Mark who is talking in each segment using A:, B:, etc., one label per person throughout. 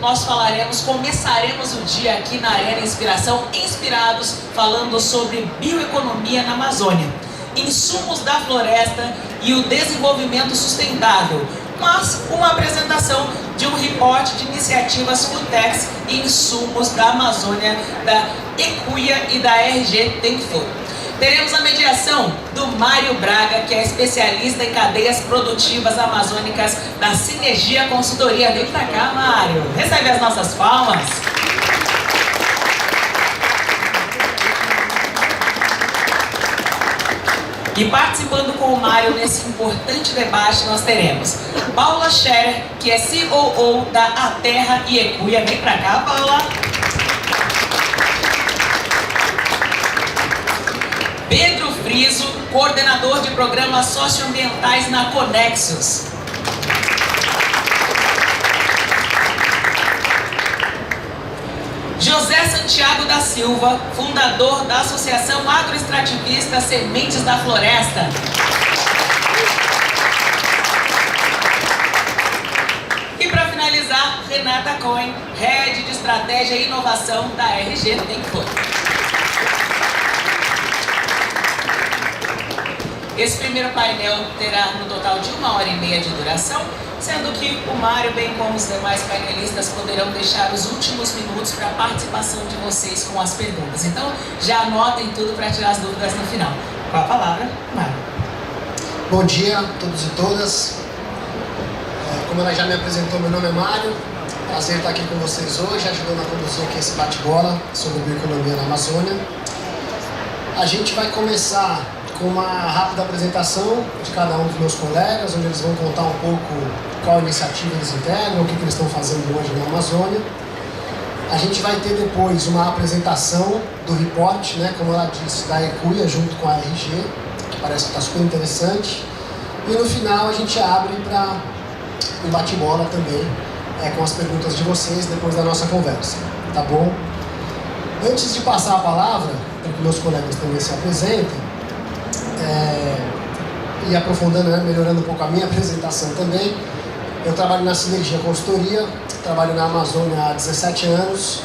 A: nós começaremos o dia aqui na Arena Inspiração, inspirados, falando sobre bioeconomia na Amazônia, insumos da floresta e o desenvolvimento sustentável, mas uma apresentação de um reporte de iniciativas Futex e insumos da Amazônia, da Ecuia e da RG Tem Food. Teremos a mediação do Mário Braga, que é especialista em cadeias produtivas amazônicas da Sinergia Consultoria. Vem pra cá, Mário. Recebe as nossas palmas. E participando com o Mário nesse importante debate, nós teremos Paula Scherer, que é COO da Aterra e Ecuia. Vem pra cá, Paula. Pedro Friso, coordenador de programas socioambientais na Conexus. José Santiago da Silva, fundador da Associação Agroextrativista Sementes da Floresta. E para finalizar, Renata Cohen, Head de Estratégia e Inovação da RG Tem Food. Esse primeiro painel terá no total de 1h30 de duração, sendo que o Mário, bem como os demais painelistas, poderão deixar os últimos minutos para a participação de vocês com as perguntas. Então, já anotem tudo para tirar as dúvidas no final. Com a palavra, Mário.
B: Bom dia a todos e todas. Como ela já me apresentou, meu nome é Mário. Prazer estar aqui com vocês hoje, ajudando a conduzir aqui esse bate-bola sobre bioeconomia na Amazônia. A gente vai começar com uma rápida apresentação de cada um dos meus colegas, onde eles vão contar um pouco qual iniciativa eles integram, o que eles estão fazendo hoje na Amazônia. A gente vai ter depois uma apresentação do report, né, como ela disse, da Ecuia junto com a RG, que parece que está super interessante. E no final a gente abre para um bate-bola também, com as perguntas de vocês depois da nossa conversa, tá bom? Antes de passar a palavra, para que meus colegas também se apresentem, e aprofundando, né, melhorando um pouco a minha apresentação também, eu trabalho na Sinergia Consultoria, trabalho na Amazônia há 17 anos,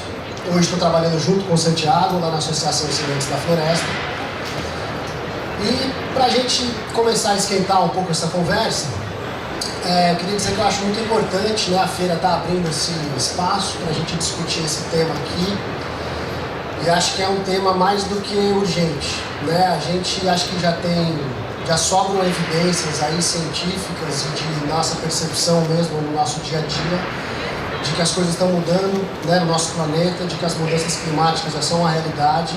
B: hoje estou trabalhando junto com o Santiago, lá na Associação Sementes da Floresta. E para a gente começar a esquentar um pouco essa conversa, eu queria dizer que eu acho muito importante, né, a feira está abrindo esse espaço para a gente discutir esse tema aqui. E acho que é um tema mais do que urgente, né? A gente acho que já sobram evidências aí científicas e de nossa percepção mesmo no nosso dia a dia, de que as coisas estão mudando, né, no nosso planeta, de que as mudanças climáticas já são uma realidade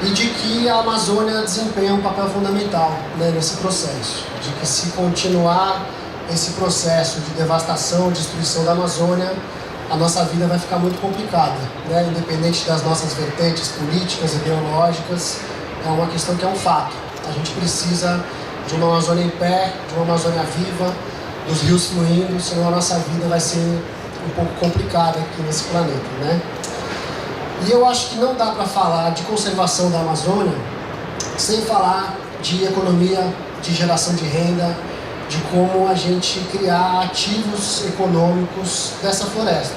B: e de que a Amazônia desempenha um papel fundamental, né, nesse processo, de que se continuar esse processo de devastação, destruição da Amazônia, a nossa vida vai ficar muito complicada, né? Independente das nossas vertentes políticas, ideológicas, é uma questão que é um fato. A gente precisa de uma Amazônia em pé, de uma Amazônia viva, dos rios fluindo, senão a nossa vida vai ser um pouco complicada aqui nesse planeta, né? E eu acho que não dá para falar de conservação da Amazônia sem falar de economia, de geração de renda, de como a gente criar ativos econômicos dessa floresta.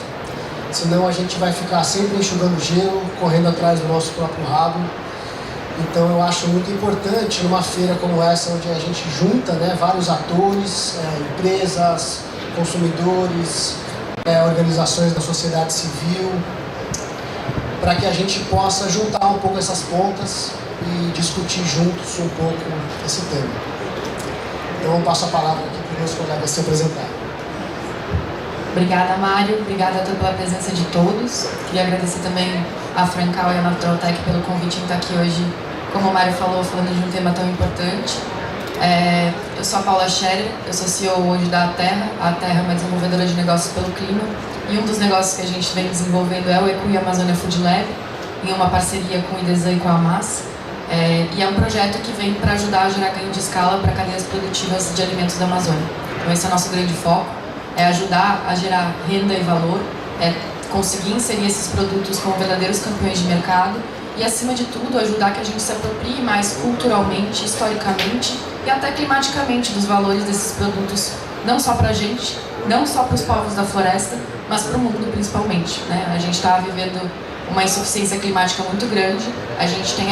B: Senão a gente vai ficar sempre enxugando gelo, correndo atrás do nosso próprio rabo. Então eu acho muito importante numa feira como essa, onde a gente junta, né, vários atores, empresas, consumidores, organizações da sociedade civil, para que a gente possa juntar um pouco essas pontas e discutir juntos um pouco esse tema. Então eu passo a palavra aqui para os meus colegas se apresentarem.
C: Obrigada, Mário. Obrigada pela presença de todos. Queria agradecer também a Francal e a Naturaltech pelo convite em estar aqui hoje, como o Mário falou, falando de um tema tão importante. Eu sou a Paula Scherer, eu sou CEO hoje da Aterra. A Aterra é uma desenvolvedora de negócios pelo clima e um dos negócios que a gente vem desenvolvendo é o Ecuia Amazônia Food Lab, em uma parceria com o IDESAN e com a AMAS. E é um projeto que vem para ajudar a gerar ganho de escala para cadeias produtivas de alimentos da Amazônia. Então esse é o nosso grande foco, é ajudar a gerar renda e valor, conseguir inserir esses produtos como verdadeiros campeões de mercado e, acima de tudo, ajudar que a gente se aproprie mais culturalmente, historicamente e até climaticamente dos valores desses produtos, não só para a gente, não só para os povos da floresta, mas para o mundo principalmente, né? A gente está vivendo uma insuficiência climática muito grande, a gente tem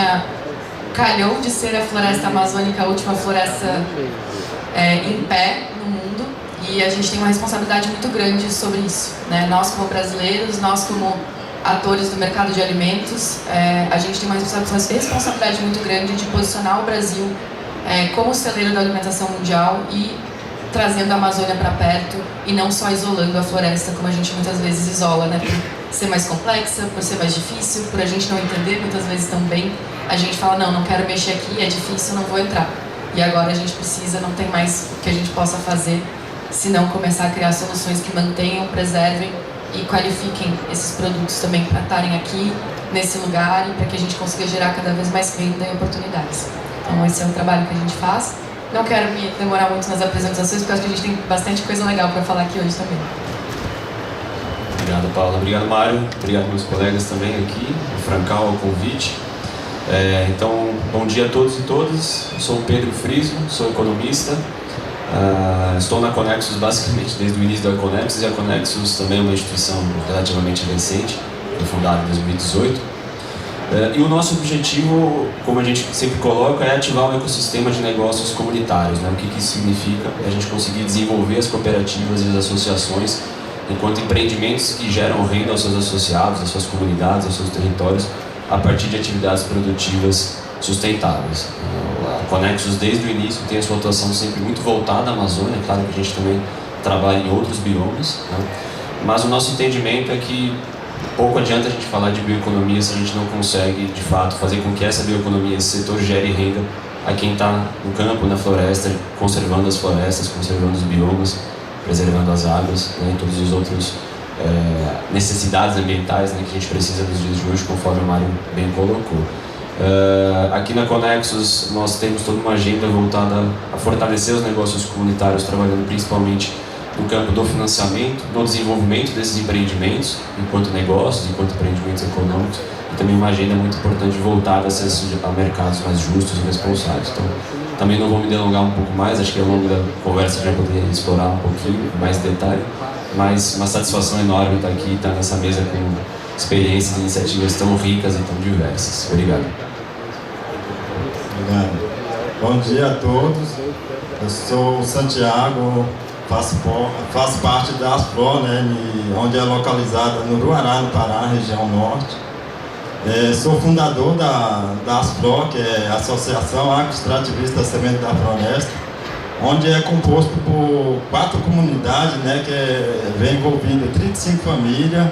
C: calhou de ser a floresta amazônica, a última floresta em pé no mundo, e a gente tem uma responsabilidade muito grande sobre isso, né? Nós como brasileiros, nós como atores do mercado de alimentos, a gente tem uma responsabilidade muito grande de posicionar o Brasil como celeiro da alimentação mundial e trazendo a Amazônia para perto e não só isolando a floresta como a gente muitas vezes isola, né? Por ser mais complexa, por ser mais difícil, por a gente não entender muitas vezes também. A gente fala, não quero mexer aqui, é difícil, não vou entrar. E agora a gente precisa, não tem mais o que a gente possa fazer, se não começar a criar soluções que mantenham, preservem e qualifiquem esses produtos também para estarem aqui, nesse lugar, e para que a gente consiga gerar cada vez mais renda e oportunidades. Então esse é o trabalho que a gente faz. Não quero me demorar muito nas apresentações, porque acho que a gente tem bastante coisa legal para falar aqui hoje também.
D: Obrigado, Paula. Obrigado, Mário. Obrigado, meus colegas também aqui, o Francal, ao convite. Então, bom dia a todos e todas. Eu sou o Pedro Friso, sou economista. Estou na Conexus basicamente desde o início da Conexus, e a Conexus também é uma instituição relativamente recente, foi fundada em 2018. E o nosso objetivo, como a gente sempre coloca, é ativar um ecossistema de negócios comunitários, né? O que isso significa? É a gente conseguir desenvolver as cooperativas e as associações enquanto empreendimentos que geram renda aos seus associados, às suas comunidades, aos seus territórios, a partir de atividades produtivas sustentáveis. A Conexus, desde o início, tem a sua atuação sempre muito voltada à Amazônia. Claro que a gente também trabalha em outros biomas, né? Mas o nosso entendimento é que pouco adianta a gente falar de bioeconomia se a gente não consegue, de fato, fazer com que essa bioeconomia, esse setor, gere renda a quem está no campo, na floresta, conservando as florestas, conservando os biomas, preservando as águas, né, e todas as outras necessidades ambientais, né, que a gente precisa nos dias de hoje, conforme o Mário bem colocou. Aqui na Conexus nós temos toda uma agenda voltada a fortalecer os negócios comunitários, trabalhando principalmente no campo do financiamento, no desenvolvimento desses empreendimentos, enquanto negócios, enquanto empreendimentos econômicos, e também uma agenda muito importante voltada a mercados mais justos e responsáveis. Então, também não vou me delongar um pouco mais, acho que ao longo da conversa já poderia explorar um pouquinho mais detalhe, mas uma satisfação enorme estar aqui, estar nessa mesa com experiências e iniciativas tão ricas e tão diversas. Obrigado.
E: Obrigado. Bom dia a todos. Eu sou o Santiago, faço parte da Asfro, né, onde é localizada no Uruará, no Pará, região norte. Sou fundador da Asfro, que é a Associação Agroextrativista Semente da Floresta, onde é composto por 4 comunidades, né, que vem envolvendo 35 famílias,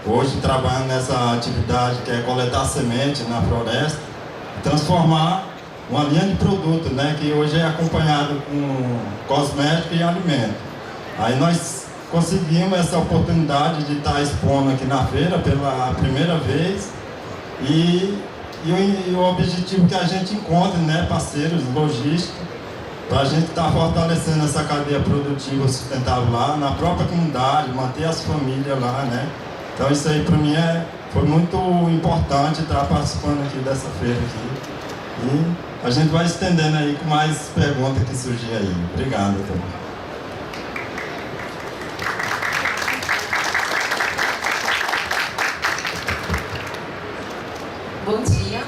E: hoje trabalhando nessa atividade que é coletar semente na floresta, transformar uma linha de produto, né, que hoje é acompanhado com cosmético e alimento. Aí nós conseguimos essa oportunidade de estar expondo aqui na feira pela primeira vez, e o objetivo que a gente encontra, né, parceiros logísticos, para a gente estar fortalecendo essa cadeia produtiva sustentável lá na própria comunidade, manter as famílias lá, né. Então isso aí para mim foi muito importante estar participando aqui dessa feira aqui. E a gente vai estendendo aí com mais perguntas que surgir aí. Obrigado, então.
F: Bom dia,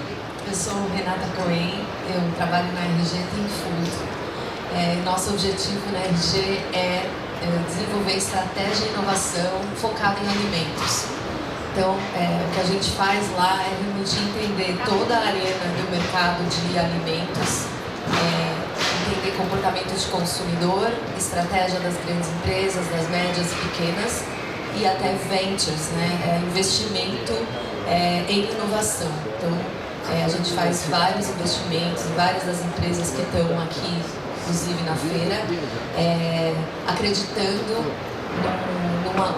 F: eu sou Renata Cohen, eu trabalho na RG Think Food. Nosso objetivo na RG é desenvolver estratégia e inovação focada em alimentos. Então, o que a gente faz lá é realmente entender toda a arena do mercado de alimentos, entender comportamento de consumidor, estratégia das grandes empresas, das médias e pequenas, e até ventures, né, investimento em inovação. Então, a gente faz vários investimentos em várias das empresas que estão aqui, inclusive na feira, acreditando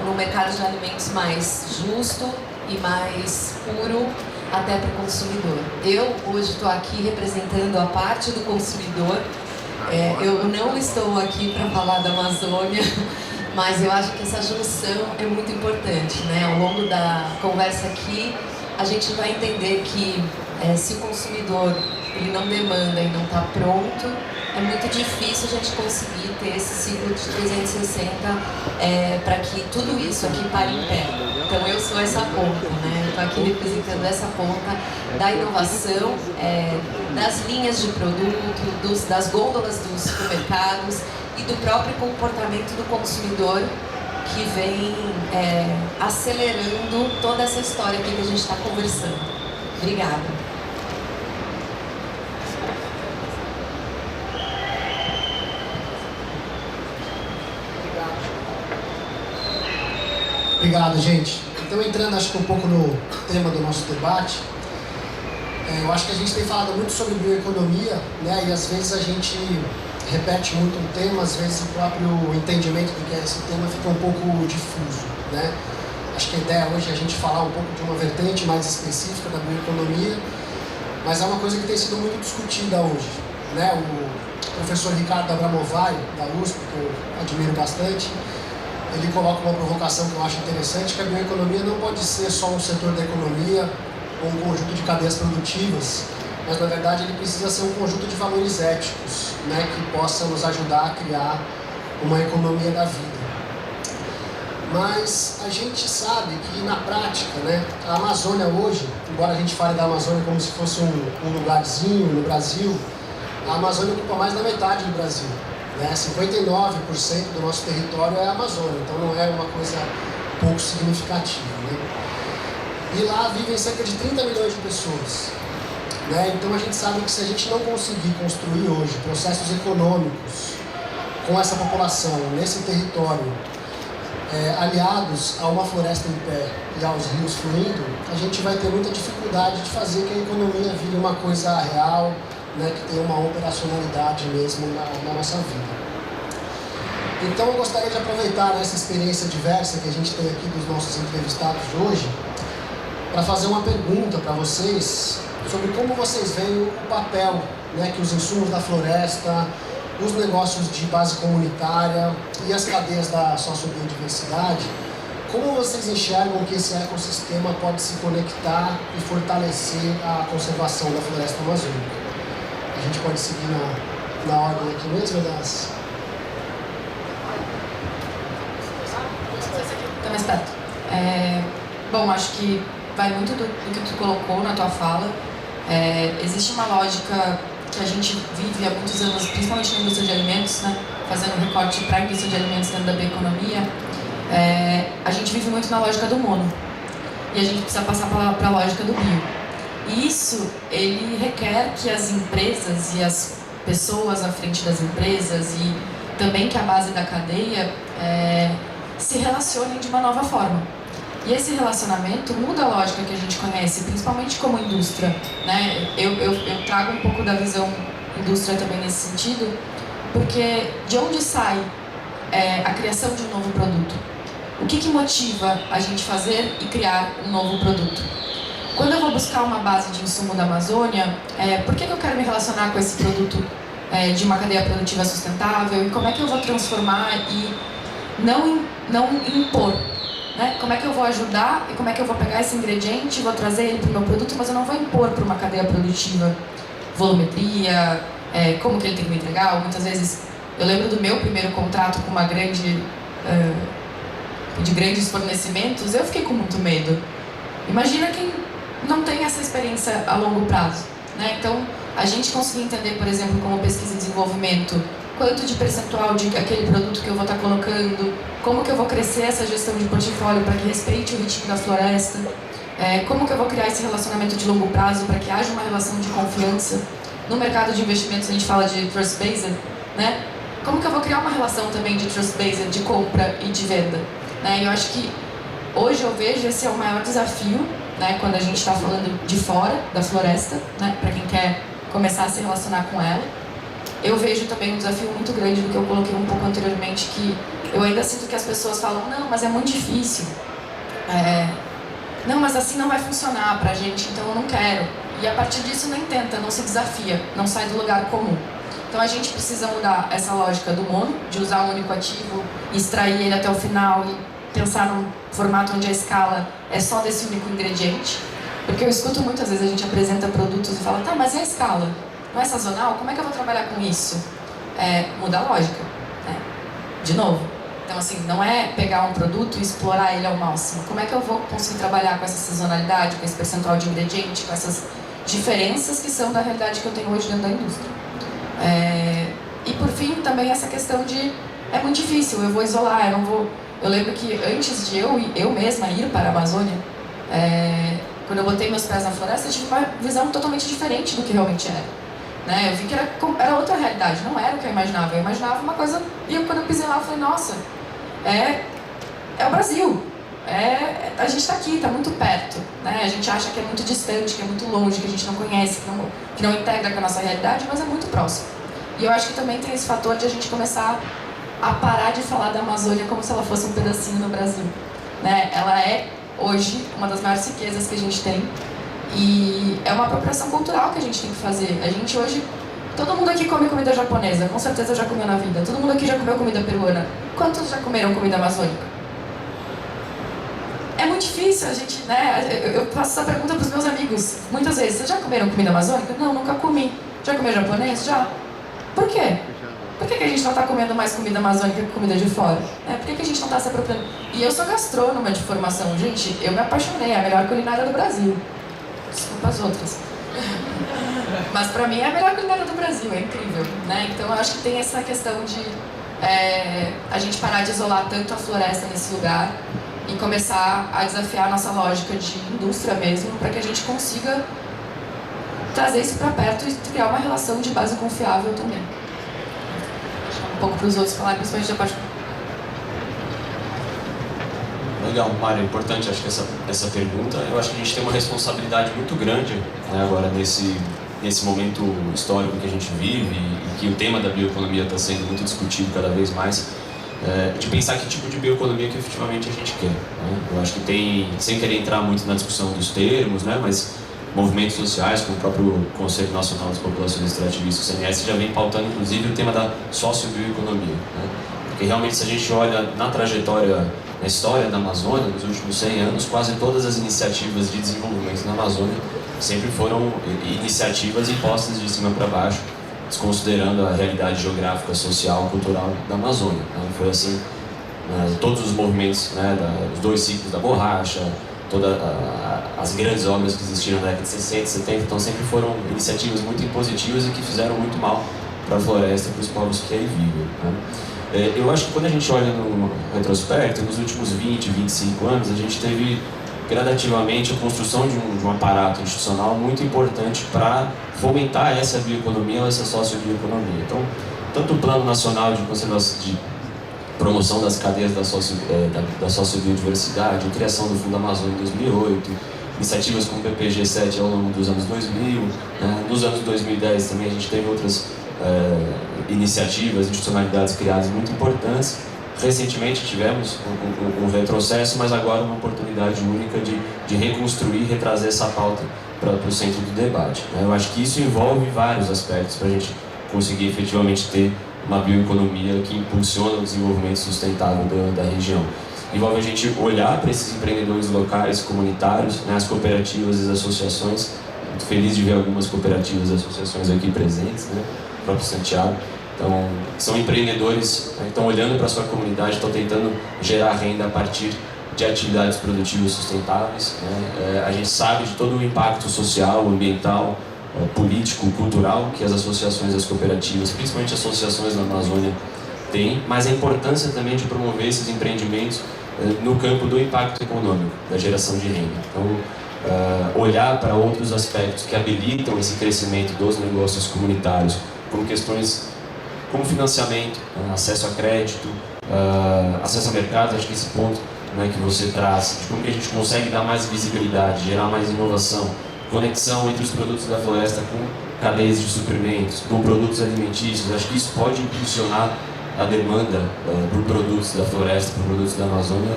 F: no mercado de alimentos mais justo e mais puro até para o consumidor. Eu hoje estou aqui representando a parte do consumidor. Eu não estou aqui para falar da Amazônia, mas eu acho que essa junção é muito importante, né? Ao longo da conversa aqui, a gente vai entender que se o consumidor ele não demanda e não está pronto, é muito difícil a gente conseguir ter esse ciclo de 360 para que tudo isso aqui pare em pé. Então eu sou essa ponta, né? Eu estou aqui representando essa ponta da inovação, das linhas de produto, das gôndolas dos supermercados e do próprio comportamento do consumidor que vem acelerando toda essa história aqui que a gente está conversando. Obrigada.
B: Obrigado, gente. Então, entrando acho que um pouco no tema do nosso debate, eu acho que a gente tem falado muito sobre bioeconomia, né? E às vezes a gente repete muito um tema, às vezes o próprio entendimento do que é esse tema fica um pouco difuso, né? Acho que a ideia hoje é a gente falar um pouco de uma vertente mais específica da bioeconomia, mas é uma coisa que tem sido muito discutida hoje, né? O professor Ricardo Abramovay, da USP, que eu admiro bastante, ele coloca uma provocação que eu acho interessante, que a bioeconomia não pode ser só um setor da economia ou um conjunto de cadeias produtivas, mas na verdade ele precisa ser um conjunto de valores éticos, né, que possa nos ajudar a criar uma economia da vida. Mas a gente sabe que na prática, né, a Amazônia hoje, embora a gente fale da Amazônia como se fosse um lugarzinho no Brasil, a Amazônia ocupa mais da metade do Brasil. 59% do nosso território é a Amazônia, então não é uma coisa pouco significativa, né? E lá vivem cerca de 30 milhões de pessoas, né? Então a gente sabe que se a gente não conseguir construir hoje processos econômicos com essa população, nesse território, aliados a uma floresta em pé e aos rios fluindo, a gente vai ter muita dificuldade de fazer que a economia vire uma coisa real, né, que tem uma operacionalidade mesmo na nossa vida. Então eu gostaria de aproveitar essa experiência diversa que a gente tem aqui dos nossos entrevistados hoje para fazer uma pergunta para vocês sobre como vocês veem o papel, né, que os insumos da floresta, os negócios de base comunitária e as cadeias da sociobiodiversidade, como vocês enxergam que esse ecossistema pode se conectar e fortalecer a conservação da floresta amazônica? A gente pode seguir na ordem aqui mesmo das...
C: Tá mais perto. Bom, acho que vai muito do que tu colocou na tua fala. Existe uma lógica que a gente vive há muitos anos, principalmente na indústria de alimentos, né? Fazendo um recorte para a indústria de alimentos dentro da bioeconomia. A gente vive muito na lógica do mono. E a gente precisa passar para a lógica do bio. E isso, ele requer que as empresas e as pessoas à frente das empresas e também que a base da cadeia se relacionem de uma nova forma. E esse relacionamento muda a lógica que a gente conhece, principalmente como indústria, né? Eu trago um pouco da visão indústria também nesse sentido, porque de onde sai a criação de um novo produto? O que motiva a gente fazer e criar um novo produto? Quando eu vou buscar uma base de insumo da Amazônia, por que eu quero me relacionar com esse produto de uma cadeia produtiva sustentável e como é que eu vou transformar e não impor? Né? Como é que eu vou ajudar e como é que eu vou pegar esse ingrediente e vou trazer ele para o meu produto, mas eu não vou impor para uma cadeia produtiva volumetria, como que ele tem que me entregar. Ou muitas vezes, eu lembro do meu primeiro contrato com uma de grandes fornecimentos, eu fiquei com muito medo. Imagina quem não tem essa experiência a longo prazo, né? Então, a gente conseguir entender, por exemplo, como pesquisa e desenvolvimento, quanto de percentual de aquele produto que eu vou estar colocando, como que eu vou crescer essa gestão de portfólio para que respeite o ritmo da floresta, como que eu vou criar esse relacionamento de longo prazo para que haja uma relação de confiança. No mercado de investimentos a gente fala de trust-based, né? Como que eu vou criar uma relação também de trust-based, de compra e de venda, né? E eu acho que hoje eu vejo esse é o maior desafio, né, quando a gente está falando de fora da floresta, né, para quem quer começar a se relacionar com ela. Eu vejo também um desafio muito grande do que eu coloquei um pouco anteriormente, que eu ainda sinto que as pessoas falam, não, mas é muito difícil, não, mas assim não vai funcionar pra gente, então eu não quero. E a partir disso nem tenta, não se desafia, não sai do lugar comum. Então a gente precisa mudar essa lógica do mono, de usar um único ativo, extrair ele até o final e pensar num formato onde a escala é só desse único ingrediente, Porque eu escuto muitas vezes, a gente apresenta produtos e fala, tá, mas e a escala? Não é sazonal? Como é que eu vou trabalhar com isso? Muda a lógica, né? De novo. Então, assim, não é pegar um produto e explorar ele ao máximo. Como é que eu vou conseguir trabalhar com essa sazonalidade, com esse percentual de ingrediente, com essas diferenças que são da realidade que eu tenho hoje dentro da indústria? E, por fim, também essa questão de... É muito difícil, eu vou isolar, eu não vou... Eu lembro que antes de eu mesma ir para a Amazônia, quando eu botei meus pés na floresta, eu tive uma visão totalmente diferente do que realmente era. Né? Eu vi que era outra realidade, não era o que eu imaginava. Eu imaginava uma coisa, e quando eu pisei lá, eu falei, nossa, é o Brasil. A gente está aqui, está muito perto. Né? A gente acha que é muito distante, que é muito longe, que a gente não conhece, que não integra com a nossa realidade, mas é muito próximo. E eu acho que também tem esse fator de a gente começar a parar de falar da Amazônia como se ela fosse um pedacinho do Brasil. Né? Ela é, hoje, uma das maiores riquezas que a gente tem. E é uma apropriação cultural que a gente tem que fazer. A gente hoje, todo mundo aqui come comida japonesa, com certeza já comeu na vida. Todo mundo aqui já comeu comida peruana. Quantos já comeram comida amazônica? É muito difícil, a gente, né? Eu faço essa pergunta para os meus amigos muitas vezes. Vocês já comeram comida amazônica? Não, nunca comi. Já comeu japonês? Já. Por quê? Por que a gente não está comendo mais comida amazônica que comida de fora? Por que a gente não está se apropriando? E eu sou gastrônoma de formação. Gente, eu me apaixonei, é a melhor culinária do Brasil. Desculpa as outras. Mas pra mim é a melhor culinária do Brasil, é incrível, né? Então eu acho que tem essa questão de a gente parar de isolar tanto a floresta nesse lugar e começar a desafiar a nossa lógica de indústria mesmo, para que a gente consiga trazer isso para perto e criar uma relação de base confiável também. Um pouco para os outros falarem, principalmente da parte...
D: Legal, Mário, é importante, acho que essa pergunta. Eu acho que a gente tem uma responsabilidade muito grande, né, agora nesse momento histórico que a gente vive e que o tema da bioeconomia está sendo muito discutido cada vez mais, de pensar que tipo de bioeconomia que efetivamente a gente quer. Né? Eu acho que tem, sem querer entrar muito na discussão dos termos, né, mas movimentos sociais, como o próprio Conselho Nacional das Populações Extrativistas, o CNS, já vem pautando inclusive o tema da sociobioeconomia. Né? Porque realmente, se a gente olha na trajetória, na história da Amazônia, nos últimos 100 anos, quase todas as iniciativas de desenvolvimento na Amazônia sempre foram iniciativas impostas de cima para baixo, desconsiderando a realidade geográfica, social, cultural da Amazônia. Né? Foi assim, todos os movimentos, né, os 2 ciclos da borracha, todas as grandes obras que existiram na década de 60, 70, então sempre foram iniciativas muito impositivas e que fizeram muito mal para a floresta e para os povos que aí vivem. Né? Eu acho que quando a gente olha no retrospecto, nos últimos 20, 25 anos, a gente teve gradativamente a construção de um aparato institucional muito importante para fomentar essa bioeconomia ou essa sociobioeconomia. Então, tanto o Plano Nacional de Conservação, de promoção das cadeias da sociobiodiversidade, a criação do Fundo Amazônia em 2008, iniciativas como o PPG-7 ao longo dos anos 2000, né? Nos anos 2010 também a gente teve outras iniciativas, institucionalidades criadas muito importantes. Recentemente tivemos um retrocesso, mas agora uma oportunidade única de reconstruir, retrazer essa pauta para o centro do debate. Né? Eu acho que isso envolve vários aspectos para a gente conseguir efetivamente ter uma bioeconomia que impulsiona o desenvolvimento sustentável da região. Envolve a gente olhar para esses empreendedores locais, comunitários, né, as cooperativas e as associações. Muito feliz de ver algumas cooperativas e associações aqui presentes, né, o próprio Santiago. Então, são empreendedores, né, que estão olhando para a sua comunidade, estão tentando gerar renda a partir de atividades produtivas sustentáveis. Né. A gente sabe de todo o impacto social, ambiental, político, cultural que as associações, as cooperativas, principalmente associações na Amazônia, têm, mas a importância também de promover esses empreendimentos no campo do impacto econômico, da geração de renda. Então, olhar para outros aspectos que habilitam esse crescimento dos negócios comunitários, como questões como financiamento, acesso a crédito, acesso a mercado, acho que esse ponto, né, que você traz, de como que a gente consegue dar mais visibilidade, gerar mais inovação, conexão entre os produtos da floresta com cadeias de suprimentos, com produtos alimentícios. Acho que isso pode impulsionar a demanda por produtos da floresta, por produtos da Amazônia,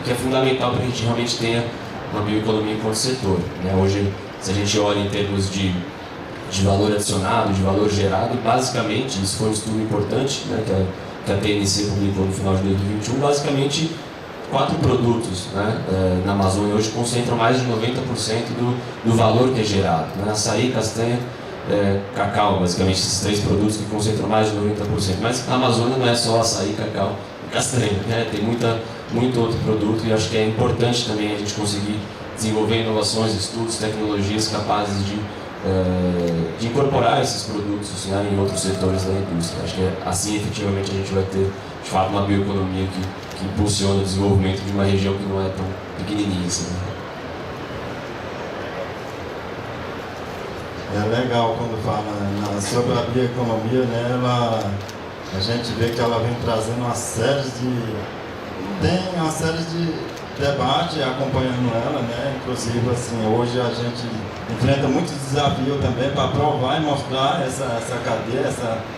D: que é fundamental para que a gente realmente tenha uma bioeconomia enquanto setor. Né? Hoje, se a gente olha em termos de valor adicionado, de valor gerado, basicamente, isso foi um estudo importante, né, que a TNC publicou no final de 2021, basicamente 4 produtos, né, na Amazônia hoje concentram mais de 90% do valor que é gerado, né? Açaí, castanha, cacau, basicamente esses 3 produtos que concentram mais de 90%. Mas a Amazônia não é só açaí, cacau e castanha, né? Tem muito outro produto, e acho que é importante também a gente conseguir desenvolver inovações, estudos, tecnologias capazes de incorporar esses produtos, né, em outros setores da indústria. Acho que assim efetivamente a gente vai ter de fato uma bioeconomia que impulsiona o desenvolvimento de uma região que não é tão pequenininha assim, né?
E: É legal quando fala sobre a bioeconomia, né? A gente vê que ela vem trazendo uma série de debates acompanhando ela, né? Inclusive, assim, hoje a gente enfrenta muitos desafios também para provar e mostrar essa cadeia,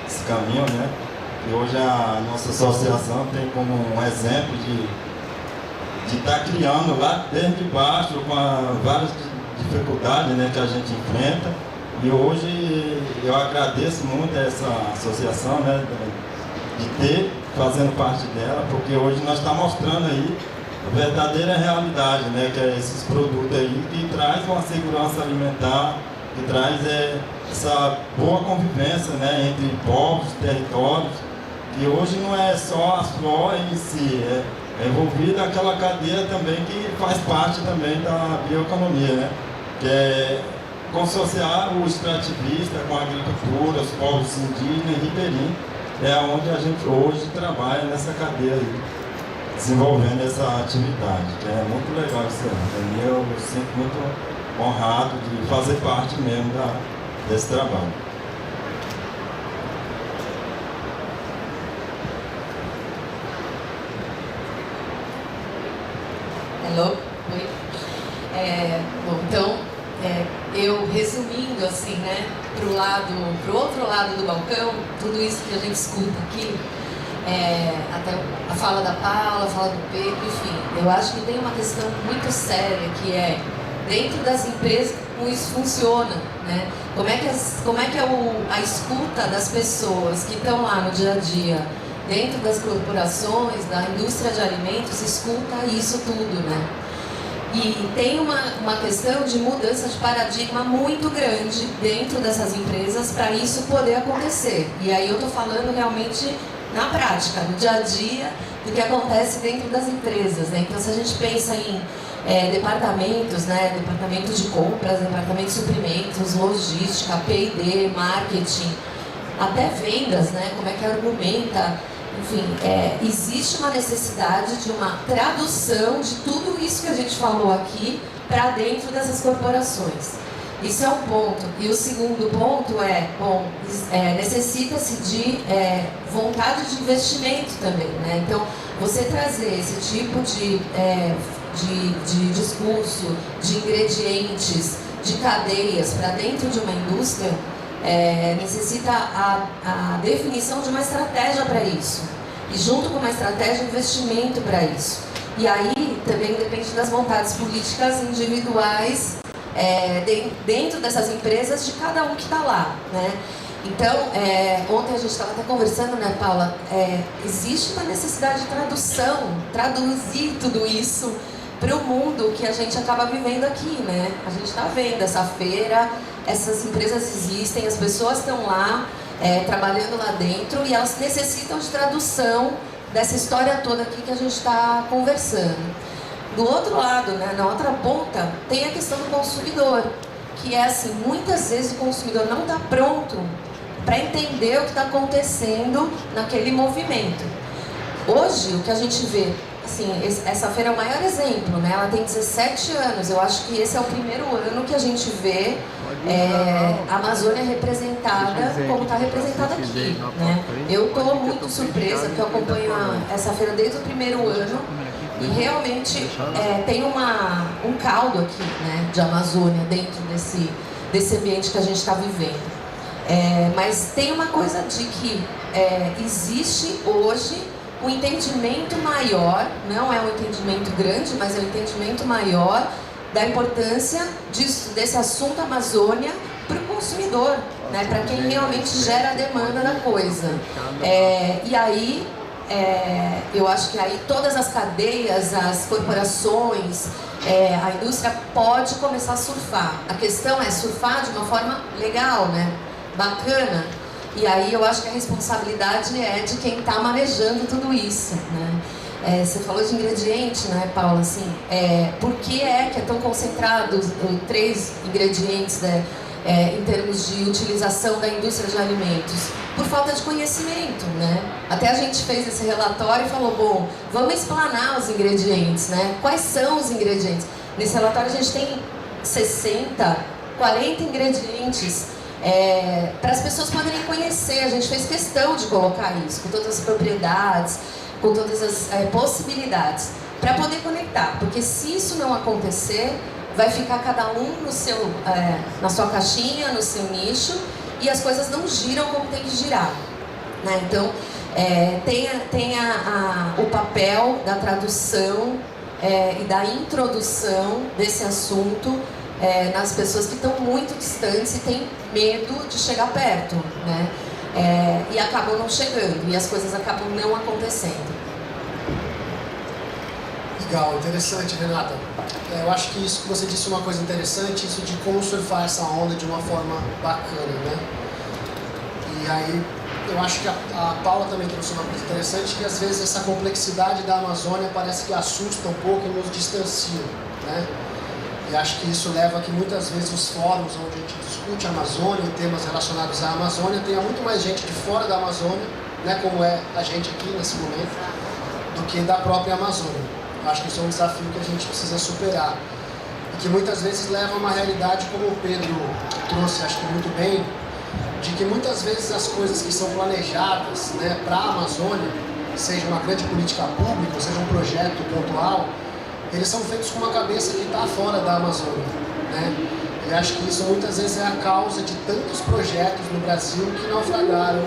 E: esse caminho, né? E hoje a nossa associação tem como um exemplo de estar criando lá desde baixo, com várias dificuldades, né, que a gente enfrenta. E hoje eu agradeço muito a essa associação, né, de fazendo parte dela, porque hoje nós estamos mostrando aí a verdadeira realidade, né, que é esses produtos aí que traz uma segurança alimentar, que traz essa boa convivência, né, entre povos, territórios, que hoje não é só a flor em si, é envolvida aquela cadeia também que faz parte também da bioeconomia, né, que é consociar o extrativista com a agricultura, os povos indígenas e ribeirinhos, é onde a gente hoje trabalha nessa cadeia aí, desenvolvendo essa atividade, que é muito legal isso aí. Eu me sinto muito honrado de fazer parte mesmo desse trabalho.
F: Hello? Oi? Bom, então, eu resumindo assim, né, pro outro lado do balcão, tudo isso que a gente escuta aqui, até a fala da Paula, a fala do Pedro, enfim, eu acho que tem uma questão muito séria que é, dentro das empresas, como isso funciona, né? Como é que a escuta das pessoas que estão lá no dia a dia, dentro das corporações, da indústria de alimentos, escuta isso tudo, né? E tem uma questão de mudança de paradigma muito grande dentro dessas empresas para isso poder acontecer. E aí eu estou falando realmente na prática, no dia a dia, do que acontece dentro das empresas, né? Então, se a gente pensa em departamentos, né? Departamento de compras, departamento de suprimentos, logística, P&D, marketing, até vendas, né? Como é que argumenta. Enfim, existe uma necessidade de uma tradução de tudo isso que a gente falou aqui para dentro dessas corporações. Isso é um ponto. E o segundo ponto necessita-se de vontade de investimento também, né? Então, você trazer esse tipo de discurso, de ingredientes, de cadeias para dentro de uma indústria, necessita a definição de uma estratégia para isso. E junto com uma estratégia, investimento para isso. E aí também depende das vontades políticas individuais dentro dessas empresas de cada um que está lá, né? Então, ontem a gente estava até conversando, né, Paula? Existe uma necessidade de traduzir tudo isso para o mundo que a gente acaba vivendo aqui, né? A gente está vendo essa feira, essas empresas existem, as pessoas estão lá trabalhando lá dentro e elas necessitam de tradução dessa história toda aqui que a gente está conversando. Do outro lado, né, na outra ponta, tem a questão do consumidor, que é assim, muitas vezes o consumidor não está pronto para entender o que está acontecendo naquele movimento. Hoje, o que a gente vê, assim, essa feira é o maior exemplo, né? Ela tem 17 anos, eu acho que esse é o primeiro ano que a gente vê a Amazônia representada como está representada aqui, né? Eu estou muito surpresa, porque eu acompanho essa feira desde o primeiro ano e realmente tem um caldo aqui, né, de Amazônia dentro desse ambiente que a gente está vivendo. Mas tem uma coisa de que existe hoje um entendimento maior, não é um entendimento grande, mas é um entendimento maior da importância desse assunto Amazônia para o consumidor, né, para quem realmente gera a demanda da coisa. E aí eu acho que aí todas as cadeias, as corporações, a indústria pode começar a surfar. A questão é surfar de uma forma legal, né? Bacana. E aí eu acho que a responsabilidade é de quem está manejando tudo isso, né? Você falou de ingrediente, né, Paula? Assim, por que é tão concentrado 3 ingredientes, né, em termos de utilização da indústria de alimentos? Por falta de conhecimento, né? Até a gente fez esse relatório e falou, bom, vamos explanar os ingredientes, né? Quais são os ingredientes? Nesse relatório a gente tem 60, 40 ingredientes para as pessoas poderem conhecer. A gente fez questão de colocar isso, com todas as propriedades, com todas as possibilidades, para poder conectar, porque se isso não acontecer, vai ficar cada um no seu, na sua caixinha, no seu nicho, e as coisas não giram como tem que girar, né? Então, tem o papel da tradução e da introdução desse assunto nas pessoas que estão muito distantes e têm medo de chegar perto, né? E acabam não chegando, e as coisas acabam não acontecendo.
B: Legal, interessante, Renata. Eu acho que isso que você disse é uma coisa interessante, isso de como surfar essa onda de uma forma bacana, né? E aí, eu acho que a Paula também trouxe uma coisa interessante, que às vezes essa complexidade da Amazônia parece que assusta um pouco e nos distancia, né? E acho que isso leva a que muitas vezes os fóruns onde a gente discute a Amazônia e temas relacionados à Amazônia tenha muito mais gente de fora da Amazônia, né, como é a gente aqui nesse momento, do que da própria Amazônia. Eu acho que isso é um desafio que a gente precisa superar. E que muitas vezes leva a uma realidade, como o Pedro trouxe, acho que muito bem, de que muitas vezes as coisas que são planejadas, né, para a Amazônia, seja uma grande política pública, ou seja um projeto pontual, eles são feitos com uma cabeça que está fora da Amazônia, né? E acho que isso muitas vezes é a causa de tantos projetos no Brasil que naufragaram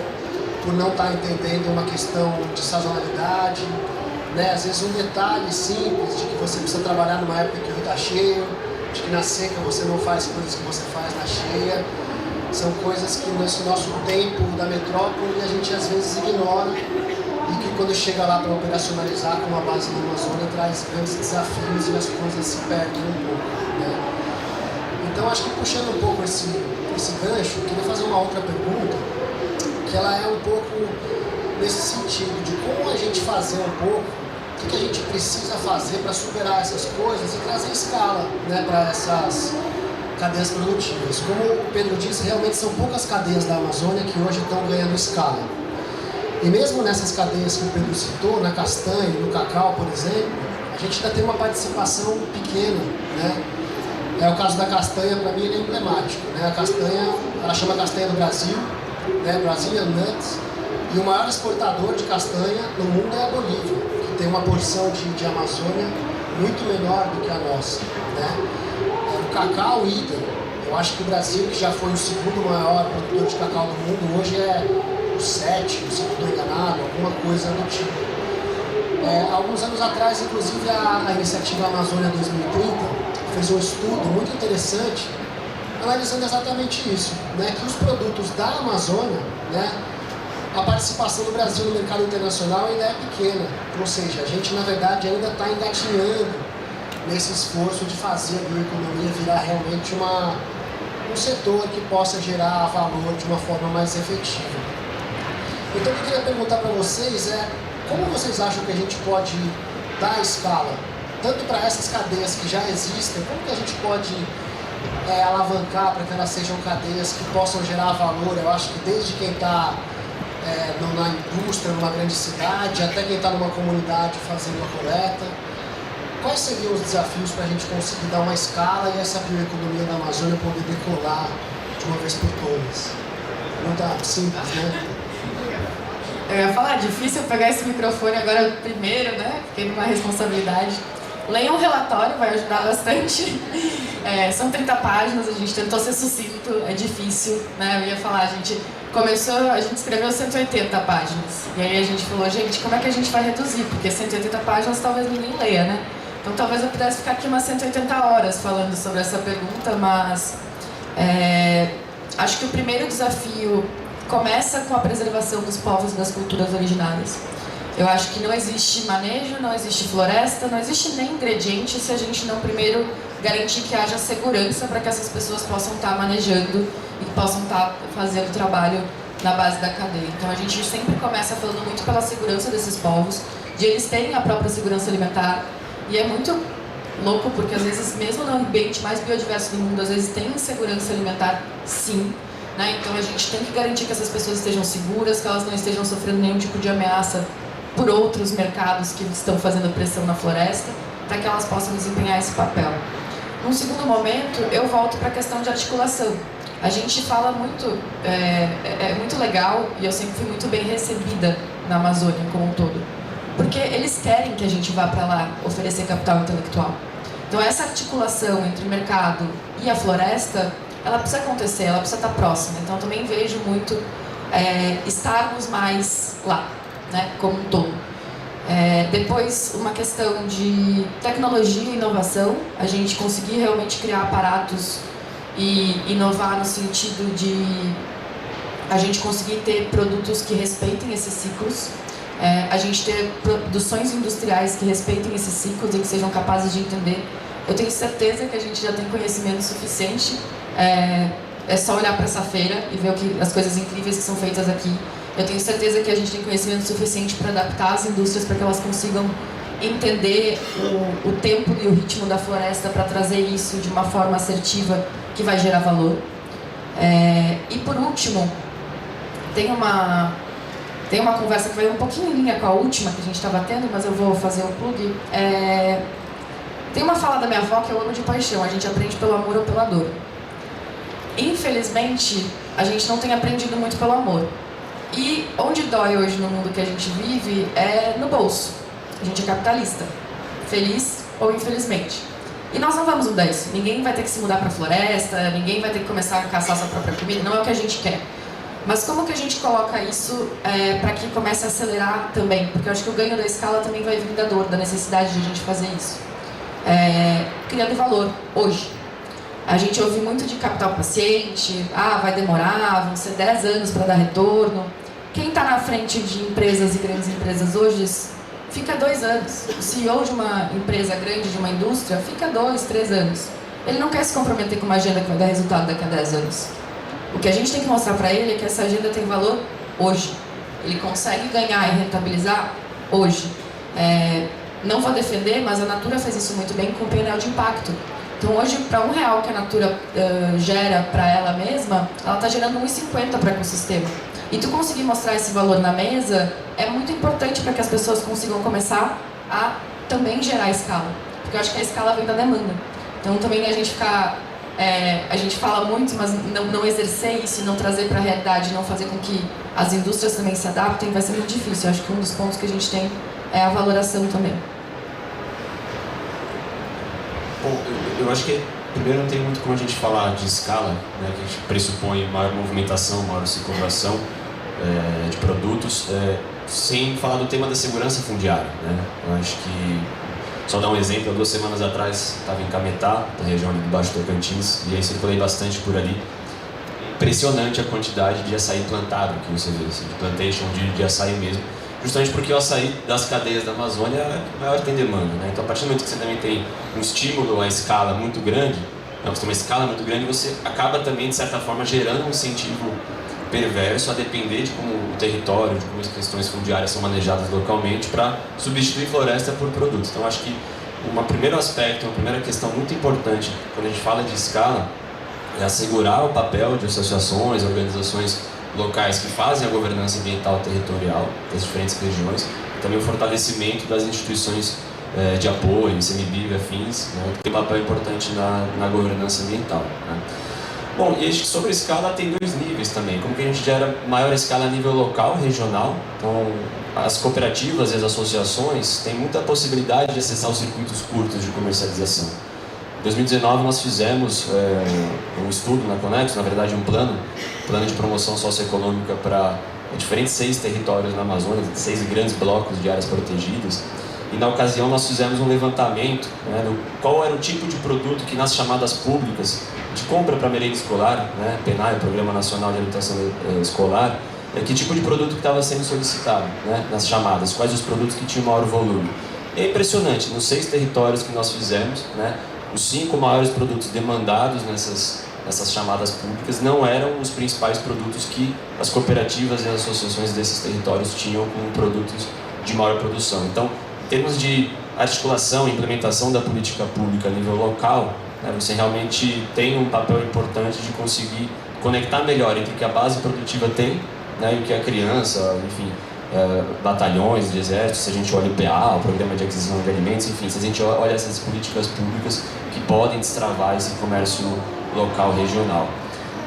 B: por não estar entendendo uma questão de sazonalidade, né? Às vezes um detalhe simples de que você precisa trabalhar numa época que o rio está cheio, de que na seca você não faz coisas que você faz na cheia. São coisas que nesse nosso tempo da metrópole a gente às vezes ignora e que quando chega lá para operacionalizar com uma base na Amazônia traz grandes desafios e as coisas se perdem um pouco, né? Então acho que puxando um pouco esse gancho, eu queria fazer uma outra pergunta, que ela é um pouco nesse sentido de como a gente fazer um pouco, o que a gente precisa fazer para superar essas coisas e trazer escala, né, para essas cadeias produtivas. Como o Pedro disse, realmente são poucas cadeias da Amazônia que hoje estão ganhando escala. E mesmo nessas cadeias que o Pedro citou, na castanha e no cacau, por exemplo, a gente ainda tem uma participação pequena, né? O caso da castanha, para mim, ele é emblemático, né? A castanha, ela chama castanha do Brasil, né? Brazilian Nuts, e o maior exportador de castanha no mundo é a Bolívia, que tem uma porção de Amazônia muito menor do que a nossa, né? O cacau, idem. Eu acho que o Brasil, que já foi o segundo maior produtor de cacau do mundo, hoje é o sétimo, se não estou enganado, alguma coisa do tipo. Alguns anos atrás, inclusive, a iniciativa Amazônia 2030 fez um estudo muito interessante analisando exatamente isso, né? Que os produtos da Amazônia, né, a participação do Brasil no mercado internacional ainda é pequena, ou seja, a gente na verdade ainda está engatinhando nesse esforço de fazer a bioeconomia virar realmente um setor que possa gerar valor de uma forma mais efetiva. Então o que eu queria perguntar para vocês é como vocês acham que a gente pode dar escala, tanto para essas cadeias que já existem, como que a gente pode alavancar para que elas sejam cadeias que possam gerar valor? Eu acho que desde quem está na indústria, numa grande cidade, até quem está numa comunidade fazendo a coleta. Quais seriam os desafios para a gente conseguir dar uma escala e essa bioeconomia da Amazônia poder decolar de uma vez por todas? Muito simples, né?
C: Eu ia falar, difícil pegar esse microfone agora primeiro, né? Fiquei numa responsabilidade. Leiam um relatório, vai ajudar bastante. São 30 páginas, a gente tentou ser sucinto, é difícil, né? Eu ia falar, a gente escreveu 180 páginas. E aí a gente falou, gente, como é que a gente vai reduzir? Porque 180 páginas talvez ninguém leia, né? Então talvez eu pudesse ficar aqui umas 180 horas falando sobre essa pergunta, mas acho que o primeiro desafio começa com a preservação dos povos e das culturas originárias. Eu acho que não existe manejo, não existe floresta, não existe nem ingrediente se a gente não primeiro garantir que haja segurança para que essas pessoas possam estar manejando e possam estar fazendo trabalho na base da cadeia. Então a gente sempre começa falando muito pela segurança desses povos, de eles terem a própria segurança alimentar, e é muito louco porque às vezes mesmo no ambiente mais biodiverso do mundo, às vezes tem insegurança alimentar sim, né? Então a gente tem que garantir que essas pessoas estejam seguras, que elas não estejam sofrendo nenhum tipo de ameaça por outros mercados que estão fazendo pressão na floresta, para que elas possam desempenhar esse papel. Num segundo momento, eu volto para a questão de articulação. A gente fala muito, é muito legal, e eu sempre fui muito bem recebida na Amazônia como um todo, porque eles querem que a gente vá para lá oferecer capital intelectual. Então essa articulação entre o mercado e a floresta, ela precisa acontecer, ela precisa estar próxima. Então eu também vejo muito estarmos mais lá, né, como um todo. Depois, uma questão de tecnologia e inovação, a gente conseguir realmente criar aparatos e inovar no sentido de a gente conseguir ter produtos que respeitem esses ciclos, a gente ter produções industriais que respeitem esses ciclos e que sejam capazes de entender. Eu tenho certeza que a gente já tem conhecimento suficiente, é só olhar para essa feira e ver as coisas incríveis que são feitas aqui. Eu tenho certeza que a gente tem conhecimento suficiente para adaptar as indústrias para que elas consigam entender o tempo e o ritmo da floresta para trazer isso de uma forma assertiva que vai gerar valor. E por último, tem uma conversa que vai um pouquinho em linha com a última que a gente estava tendo, mas eu vou fazer o plug. Tem uma fala da minha avó que eu amo de paixão: a gente aprende pelo amor ou pela dor. Infelizmente, a gente não tem aprendido muito pelo amor. E onde dói hoje no mundo que a gente vive é no bolso. A gente é capitalista, feliz ou infelizmente. E nós não vamos mudar isso. Ninguém vai ter que se mudar para a floresta, ninguém vai ter que começar a caçar sua própria comida, não é o que a gente quer. Mas como que a gente coloca isso para que comece a acelerar também? Porque eu acho que o ganho da escala também vai vir da dor, da necessidade de a gente fazer isso. Criando valor, hoje. A gente ouve muito de capital paciente, vai demorar, vão ser 10 anos para dar retorno. Quem está na frente de empresas e grandes empresas hoje fica 2 anos. O CEO de uma empresa grande, de uma indústria, fica 2, 3 anos. Ele não quer se comprometer com uma agenda que vai dar resultado daqui a 10 anos. O que a gente tem que mostrar para ele é que essa agenda tem valor hoje. Ele consegue ganhar e rentabilizar hoje. Não vou defender, mas a Natura fez isso muito bem com o painel de impacto. Então hoje, para R$1 que a Natura gera para ela mesma, ela está gerando R$1,50 para o ecossistema. E tu conseguir mostrar esse valor na mesa é muito importante para que as pessoas consigam começar a também gerar escala. Porque eu acho que a escala vem da demanda. Então também a gente fala muito, mas não exercer isso, não trazer para a realidade, não fazer com que as indústrias também se adaptem, vai ser muito difícil. Eu acho que um dos pontos que a gente tem é a valoração também.
D: Bom, eu acho que primeiro não tem muito como a gente falar de escala, né, que a gente pressupõe maior movimentação, maior circulação de produtos, sem falar do tema da segurança fundiária, né? Eu acho que, só dar um exemplo, há 2 semanas atrás estava em Cametá, na região ali do Baixo Tocantins, e aí circulei bastante por ali. Impressionante a quantidade de açaí plantado que você vê, assim, de plantation, de açaí mesmo, justamente porque o açaí das cadeias da Amazônia é maior que tem demanda, né? Então, a partir do momento que você também tem um estímulo à escala muito grande, você tem uma escala muito grande, você acaba também, de certa forma, gerando um incentivo perverso a depender de como o território, de como as questões fundiárias são manejadas localmente para substituir floresta por produtos. Então, acho que um primeiro aspecto, uma primeira questão muito importante quando a gente fala de escala é assegurar o papel de associações, organizações locais que fazem a governança ambiental territorial das diferentes regiões, também o fortalecimento das instituições de apoio, ICMBio e afins, né, que tem um papel importante na governança ambiental, né. Bom, e sobre a escala tem 2 níveis também, como que a gente gera maior escala a nível local, regional. Então, as cooperativas e as associações têm muita possibilidade de acessar os circuitos curtos de comercialização. Em 2019 nós fizemos um estudo na Conexo, na verdade um plano de promoção socioeconômica para diferentes 6 territórios na Amazônia, 6 grandes blocos de áreas protegidas. E na ocasião nós fizemos um levantamento, né, do qual era o tipo de produto que nas chamadas públicas de compra para merenda escolar, né, PNAE, Programa Nacional de Alimentação Escolar, que tipo de produto que estava sendo solicitado, né, nas chamadas, quais os produtos que tinham maior volume. E é impressionante, nos 6 territórios que nós fizemos, né, os 5 maiores produtos demandados nessas chamadas públicas não eram os principais produtos que as cooperativas e as associações desses territórios tinham como produtos de maior produção. Então, em termos de articulação e implementação da política pública a nível local, né, você realmente tem um papel importante de conseguir conectar melhor entre o que a base produtiva tem, né, e o que a criança, enfim, batalhões de exército, se a gente olha o PA, o Programa de Aquisição de Alimentos, enfim, se a gente olha essas políticas públicas que podem destravar esse comércio local, regional.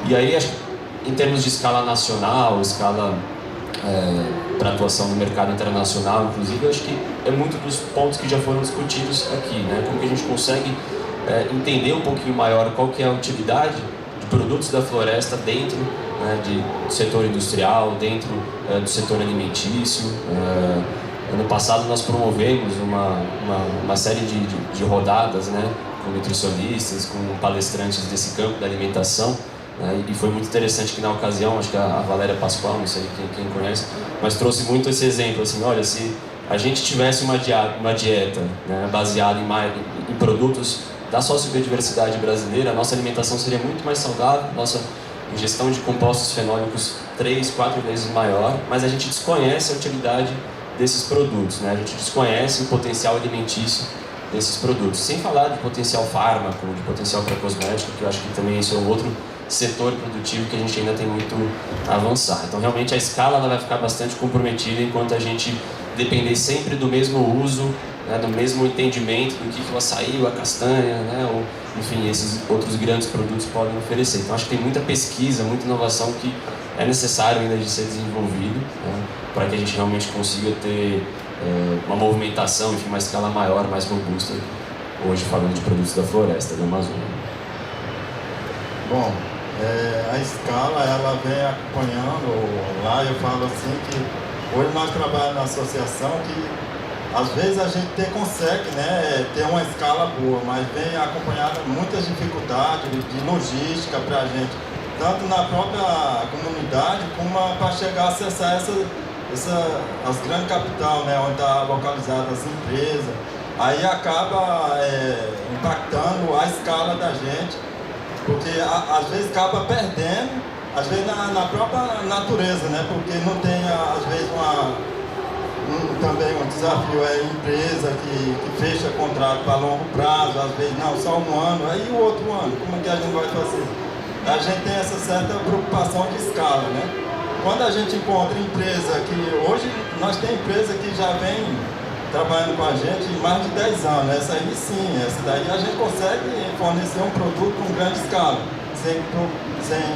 D: E aí, acho que, em termos de escala nacional, escala para atuação no mercado internacional, inclusive, eu acho que é muito dos pontos que já foram discutidos aqui, né? Como que a gente consegue entender um pouquinho maior qual que é a utilidade de produtos da floresta dentro, né, do setor industrial, dentro do setor alimentício. Ano passado nós promovemos uma série de rodadas, né, com nutricionistas, com palestrantes desse campo da alimentação, né, e foi muito interessante que na ocasião, acho que a Valéria Pascoal, não sei quem conhece, mas trouxe muito esse exemplo, assim, olha, se a gente tivesse uma dieta, né, baseada em produtos da sociobiodiversidade brasileira, a nossa alimentação seria muito mais saudável, nossa ingestão de compostos fenólicos 3, 4 vezes maior, mas a gente desconhece a utilidade desses produtos, né? A gente desconhece o potencial alimentício desses produtos, sem falar de potencial fármaco, de potencial para cosmético, que eu acho que também isso é um outro setor produtivo que a gente ainda tem muito a avançar. Então, realmente, a escala ela vai ficar bastante comprometida enquanto a gente depender sempre do mesmo uso, né, do mesmo entendimento do que o açaí, a castanha, né, ou, enfim, esses outros grandes produtos podem oferecer. Então, acho que tem muita pesquisa, muita inovação que é necessário ainda de ser desenvolvido, né, para que a gente realmente consiga ter uma movimentação, enfim, uma escala maior, mais robusta, hoje falando de produtos da floresta, da Amazônia.
E: Bom, a escala ela vem acompanhando, lá eu falo assim que hoje nós trabalhamos na associação que às vezes a gente consegue, né, ter uma escala boa, mas vem acompanhada muitas dificuldades de logística para a gente, tanto na própria comunidade como para chegar a acessar as grandes capitais, né, onde está localizada as empresas. Aí acaba impactando a escala da gente, porque às vezes acaba perdendo, às vezes na própria natureza, né, porque não tem às vezes também um desafio é a empresa que fecha contrato para longo prazo, às vezes não, só um ano, aí o outro ano, como é que a gente vai fazer? A gente tem essa certa preocupação de escala, né? Quando a gente encontra empresa que, hoje nós temos empresa que já vem trabalhando com a gente há mais de 10 anos, essa aí sim, essa daí a gente consegue fornecer um produto com grande escala, sem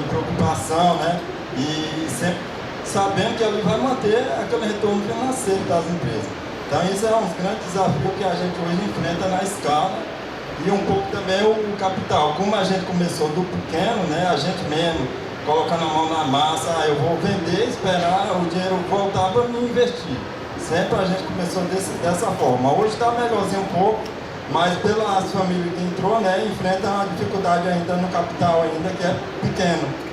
E: preocupação, né? E sempre sabendo que ele vai manter aquele retorno financeiro das empresas. Então isso é um grande desafio que a gente hoje enfrenta na escala e um pouco também o capital. Como a gente começou do pequeno, né, a gente mesmo colocando a mão na massa, eu vou vender, esperar o dinheiro voltar para me investir. Sempre a gente começou dessa forma. Hoje está melhorzinho um pouco, mas pelas famílias que entrou, né, enfrenta uma dificuldade ainda no capital ainda que é pequeno.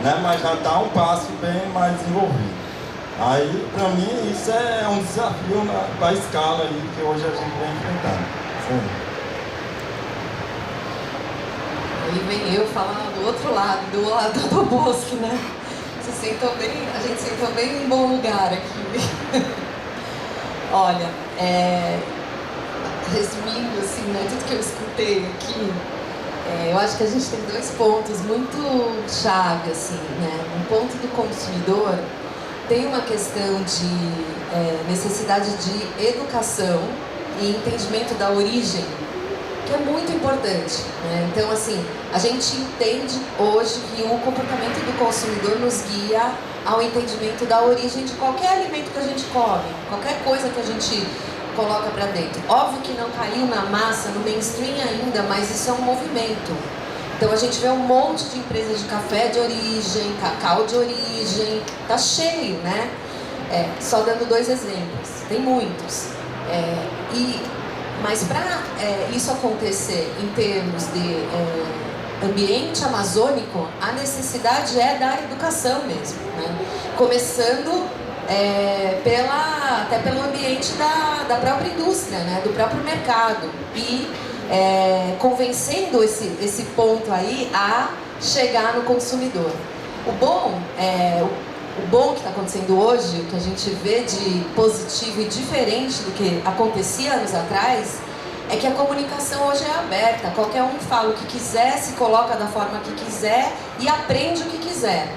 E: Né, mas já está um passo bem mais desenvolvido. Aí, para mim, isso é um desafio para a escala aí que hoje a gente vem enfrentando. Sim.
F: Aí vem eu falar do outro lado, do lado do oposto, né? A gente sentou bem em bom lugar aqui. Olha, resumindo assim, né, tudo que eu escutei aqui, eu acho que a gente tem 2 pontos muito chave, assim, né? Um ponto do consumidor tem uma questão de necessidade de educação e entendimento da origem, que é muito importante, né? Então, assim, a gente entende hoje que o comportamento do consumidor nos guia ao entendimento da origem de qualquer alimento que a gente come, qualquer coisa que a gente coloca para dentro. Óbvio que não caiu na massa, no mainstream ainda, mas isso é um movimento. Então a gente vê um monte de empresas de café de origem, cacau de origem, tá cheio, né? Só dando 2 exemplos, tem muitos. Mas para isso acontecer em termos de ambiente amazônico, a necessidade é da educação mesmo, né? Começando até pelo ambiente da própria indústria, né? Do próprio mercado, e convencendo esse ponto aí a chegar no consumidor. O bom que está acontecendo hoje, o que a gente vê de positivo e diferente do que acontecia anos atrás, é que a comunicação hoje é aberta. Qualquer um fala o que quiser, se coloca da forma que quiser e aprende o que quiser.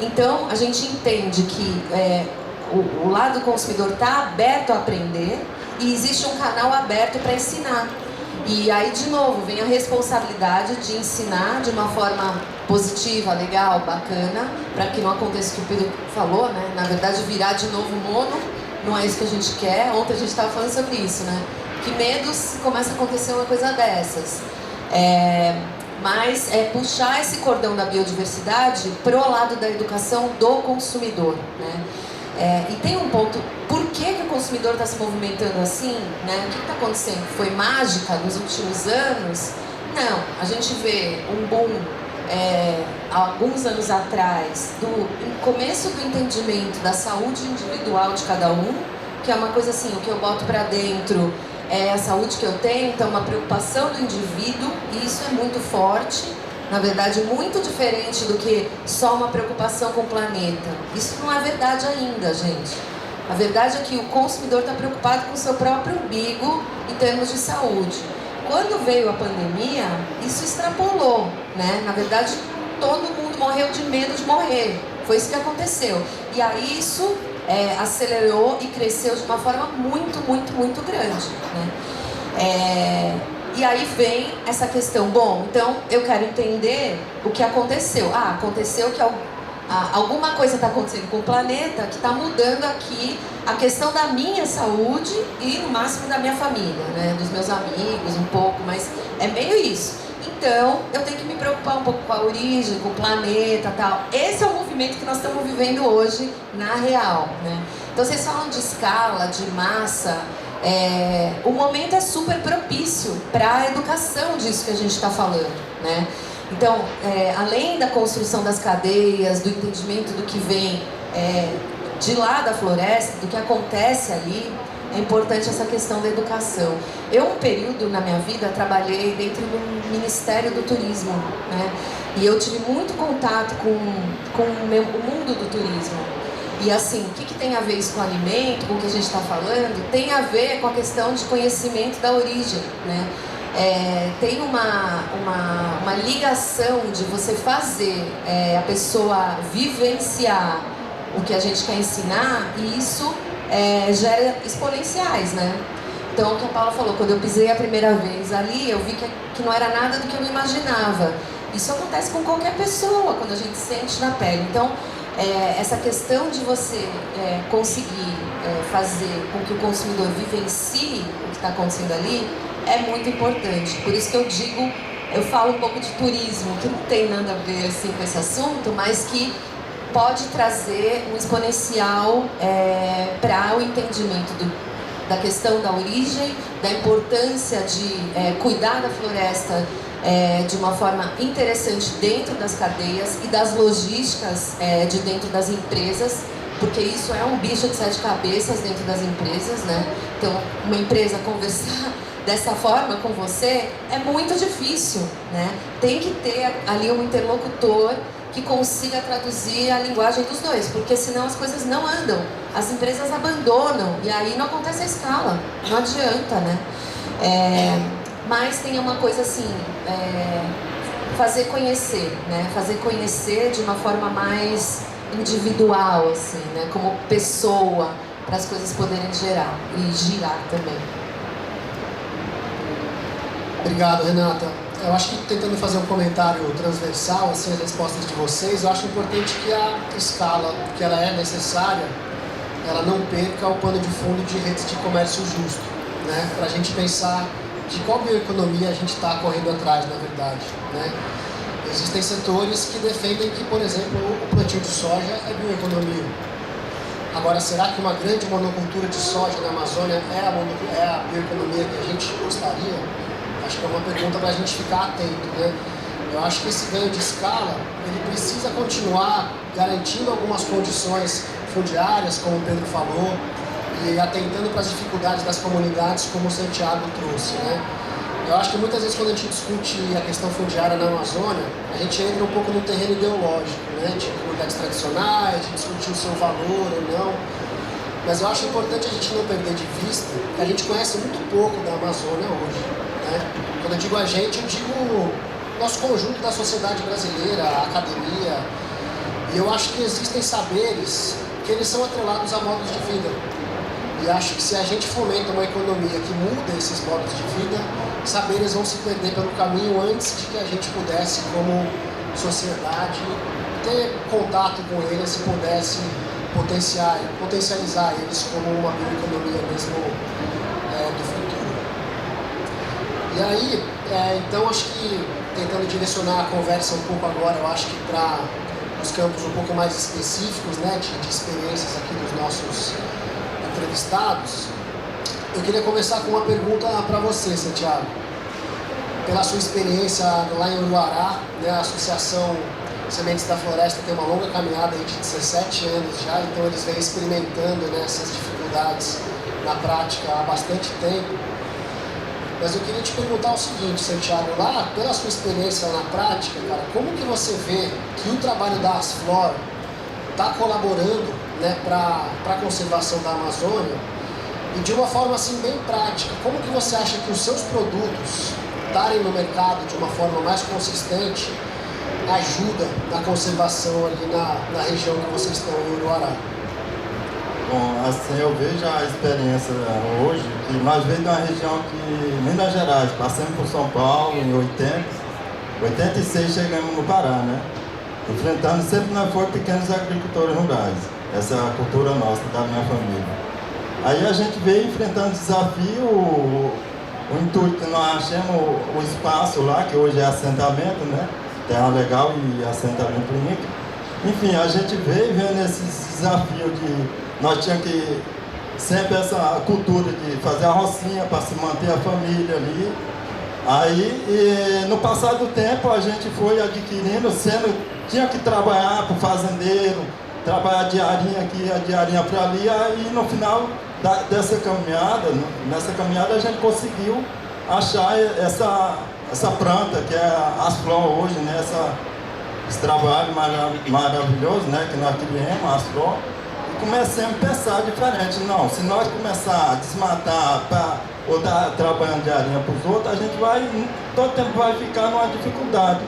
F: Então, a gente entende que o lado do consumidor está aberto a aprender e existe um canal aberto para ensinar. E aí, de novo, vem a responsabilidade de ensinar de uma forma positiva, legal, bacana, para que não aconteça o que o Pedro falou, né? Na verdade, virar de novo mono, não é isso que a gente quer. Ontem a gente estava falando sobre isso, né? Que medo se começa a acontecer uma coisa dessas. Mas é puxar esse cordão da biodiversidade pro lado da educação do consumidor, né? E tem um ponto, por que o consumidor está se movimentando assim, né? O que está acontecendo? Foi mágica nos últimos anos? Não, a gente vê um boom alguns anos atrás, do começo do entendimento da saúde individual de cada um, que é uma coisa assim, o que eu boto para dentro é a saúde que eu tenho, então uma preocupação do indivíduo, e isso é muito forte, na verdade muito diferente do que só uma preocupação com o planeta. Isso não é verdade ainda, gente. A verdade é que o consumidor está preocupado com o seu próprio umbigo em termos de saúde. Quando veio a pandemia, isso extrapolou, né? Na verdade, todo mundo morreu de medo de morrer. Foi isso que aconteceu. E aí isso acelerou e cresceu de uma forma muito, muito, muito grande, né? E aí vem essa questão, bom, então eu quero entender o que aconteceu. Aconteceu que alguma coisa está acontecendo com o planeta que está mudando aqui a questão da minha saúde e no máximo da minha família, né? Dos meus amigos, um pouco, mas é meio isso. Então, eu tenho que me preocupar um pouco com a origem, com o planeta e tal. Esse é o movimento que nós estamos vivendo hoje na real, né? Então, vocês falam de escala, de massa. O momento é super propício para a educação disso que a gente está falando, né? Então, além da construção das cadeias, do entendimento do que vem de lá da floresta, do que acontece ali, é importante essa questão da educação. Eu, um período na minha vida, trabalhei dentro do Ministério do Turismo, né? E eu tive muito contato com o mundo do turismo. E assim, o que tem a ver isso com alimento, com o que a gente está falando? Tem a ver com a questão de conhecimento da origem, né? Tem uma ligação de você fazer a pessoa vivenciar o que a gente quer ensinar, e isso gera exponenciais, né? Então, o que a Paula falou, quando eu pisei a primeira vez ali, eu vi que não era nada do que eu imaginava. Isso acontece com qualquer pessoa, quando a gente sente na pele. Então, essa questão de você conseguir fazer com que o consumidor vivencie o que está acontecendo ali é muito importante. Por isso que eu falo um pouco de turismo, que não tem nada a ver assim, com esse assunto, mas que pode trazer um exponencial para o entendimento da questão da origem, da importância de cuidar da floresta de uma forma interessante dentro das cadeias e das logísticas de dentro das empresas, porque isso é um bicho de 7 cabeças dentro das empresas, né? Então, uma empresa conversar dessa forma com você é muito difícil, né? Tem que ter ali um interlocutor que consiga traduzir a linguagem dos dois, porque senão as coisas não andam, as empresas abandonam e aí não acontece a escala, não adianta, né? Mas tem uma coisa assim, fazer conhecer, né? Fazer conhecer de uma forma mais individual, assim, né? Como pessoa, para as coisas poderem gerar e girar também.
B: Obrigado, Renata. Eu acho que, tentando fazer um comentário transversal, assim, as respostas de vocês, eu acho importante que a escala, que ela é necessária, ela não perca o pano de fundo de redes de comércio justo, né? Para a gente pensar de qual bioeconomia a gente está correndo atrás, na verdade, né? Existem setores que defendem que, por exemplo, o plantio de soja é bioeconomia. Agora, será que uma grande monocultura de soja na Amazônia é a bioeconomia que a gente gostaria? Acho que é uma pergunta para a gente ficar atento, né? Eu acho que esse ganho de escala, ele precisa continuar garantindo algumas condições fundiárias, como o Pedro falou, e atentando para as dificuldades das comunidades, como o Santiago trouxe, né? Eu acho que muitas vezes quando a gente discute a questão fundiária na Amazônia, a gente entra um pouco no terreno ideológico, né? De comunidades tradicionais, de discutir o seu valor ou não. Mas eu acho importante a gente não perder de vista que a gente conhece muito pouco da Amazônia hoje, né? Quando eu digo a gente, eu digo o nosso conjunto da sociedade brasileira, a academia. E eu acho que existem saberes que eles são atrelados a modos de vida. E acho que se a gente fomenta uma economia que muda esses modos de vida, saberes vão se perder pelo caminho antes de que a gente pudesse, como sociedade, ter contato com eles e pudesse potencializar eles como uma bioeconomia mesmo do futuro. E aí, então acho que, tentando direcionar a conversa um pouco agora, eu acho que para os campos um pouco mais específicos, né, de experiências aqui dos nossos entrevistados, eu queria começar com uma pergunta para você, Santiago. Pela sua experiência lá em Uruará, né, a Associação Sementes da Floresta tem uma longa caminhada aí de 17 anos já, então eles vêm experimentando, né, essas dificuldades na prática há bastante tempo. Mas eu queria te perguntar o seguinte, Santiago, lá, pela sua experiência na prática, cara, como que você vê que o trabalho da Asflor está colaborando, né, para a conservação da Amazônia? E de uma forma assim bem prática, como que você acha que os seus produtos estarem no mercado de uma forma mais consistente ajuda na conservação ali na região que vocês estão em Uruará?
E: Bom, assim, eu vejo a experiência hoje, que nós veio de uma região que, Minas Gerais, passamos por São Paulo em 86 chegamos no Pará, né? Enfrentando, sempre nós fomos pequenos agricultores rurais, essa é a cultura nossa, da minha família. Aí a gente veio enfrentando desafio, o intuito que nós achamos o espaço lá, que hoje é assentamento, né? Terra legal e assentamento limpo. Enfim, a gente veio vendo esses desafios de... Nós tínhamos que sempre essa cultura de fazer a rocinha para se manter a família ali. Aí, no passar do tempo, a gente foi adquirindo, tinha que trabalhar para o fazendeiro, trabalhar diarinha aqui, a diarinha para ali. Aí, no final dessa caminhada, nessa caminhada, a gente conseguiu achar essa planta, que é a Asflor hoje, né? Esse trabalho maravilhoso, né? Que nós criamos, a Asflor. Comecemos a pensar diferente. Não, se nós começar a desmatar ou dar trabalhando de arinha para os outros, a gente vai, todo tempo vai ficar numa dificuldade.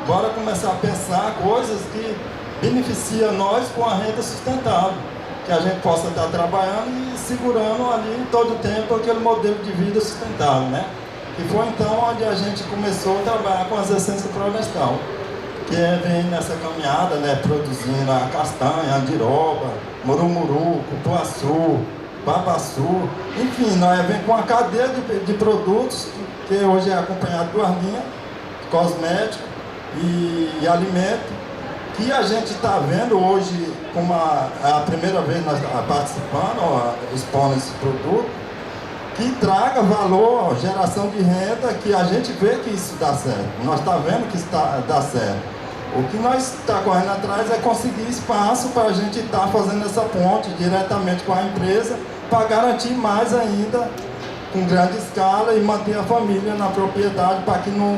E: Bora começar a pensar coisas que beneficiam nós com a renda sustentável, que a gente possa estar trabalhando e segurando ali todo o tempo aquele modelo de vida sustentável, né? E foi então onde a gente começou a trabalhar com as essências florestais, que vem nessa caminhada, né, produzindo a castanha, andiroba, murumuru, cupuaçu, babaçu, enfim, nós vem com uma cadeia de produtos que hoje é acompanhado de arminha, cosmético e alimento, que a gente está vendo hoje como a primeira vez nós participando, expondo esse produto, que traga valor, geração de renda, que a gente vê que isso dá certo, nós estamos vendo que isso dá certo. O que nós está correndo atrás é conseguir espaço para a gente estar fazendo essa ponte diretamente com a empresa para garantir mais ainda, com grande escala e manter a família na propriedade para que não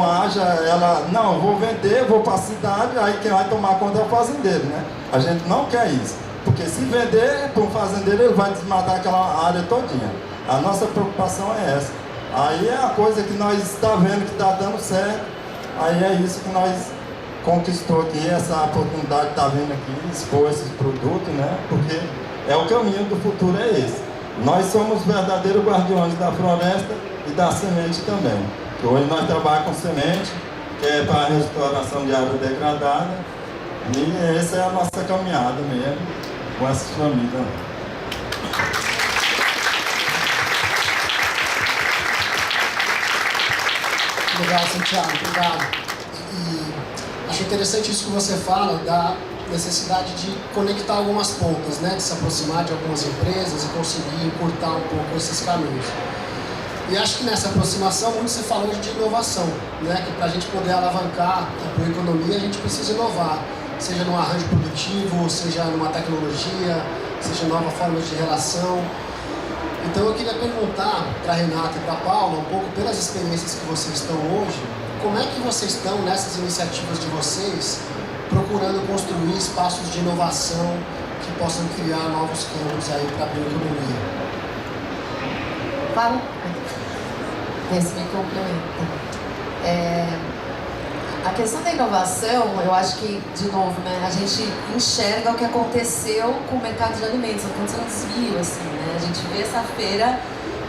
E: haja ela, não, eu vou vender, vou para a cidade, aí quem vai tomar conta é o fazendeiro, né? A gente não quer isso, porque se vender para um fazendeiro ele vai desmatar aquela área todinha. A nossa preocupação é essa. Aí é a coisa que nós está vendo que está dando certo, aí é isso que nós conquistou aqui, essa oportunidade de estar vindo aqui, expor esses produtos, né? Porque é o caminho do futuro, é esse. Nós somos verdadeiros guardiões da floresta e da semente também. Que hoje nós trabalhamos com semente, que é para a restauração de área degradada, e essa é a nossa caminhada mesmo, com essas famílias.
B: Legal, Santiago, obrigado. Acho interessante isso que você fala da necessidade de conectar algumas pontas, né? De se aproximar de algumas empresas e conseguir encurtar um pouco esses caminhos. E acho que nessa aproximação muito se fala hoje de inovação, né? Que para a gente poder alavancar a economia, a gente precisa inovar, seja no arranjo produtivo, seja numa tecnologia, seja nova forma de relação. Então eu queria perguntar para a Renata e para a Paula, um pouco pelas experiências que vocês estão hoje, como é que vocês estão nessas iniciativas de vocês, procurando construir espaços de inovação que possam criar novos campos aí para a bioeconomia?
F: Fala. Esse me complementa. A questão da inovação, eu acho que, de novo, né, a gente enxerga o que aconteceu com o mercado de alimentos, aconteceu um desvio, assim, né? A gente vê essa feira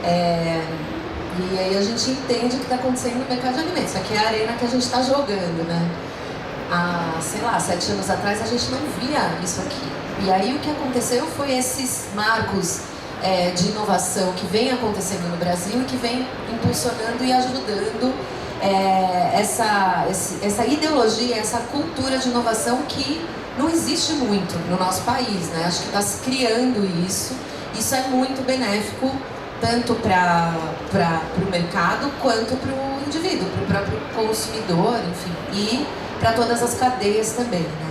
F: e aí a gente entende o que está acontecendo no mercado de alimentos. Isso aqui é a arena que a gente está jogando, né? Há, sei lá, 7 anos atrás a gente não via isso aqui. E aí o que aconteceu foi esses marcos de inovação que vem acontecendo no Brasil e que vem impulsionando e ajudando essa ideologia, essa cultura de inovação que não existe muito no nosso país, né? Acho que está se criando isso. Isso é muito benéfico tanto para o mercado quanto para o indivíduo, para o próprio consumidor, enfim, e para todas as cadeias também, né?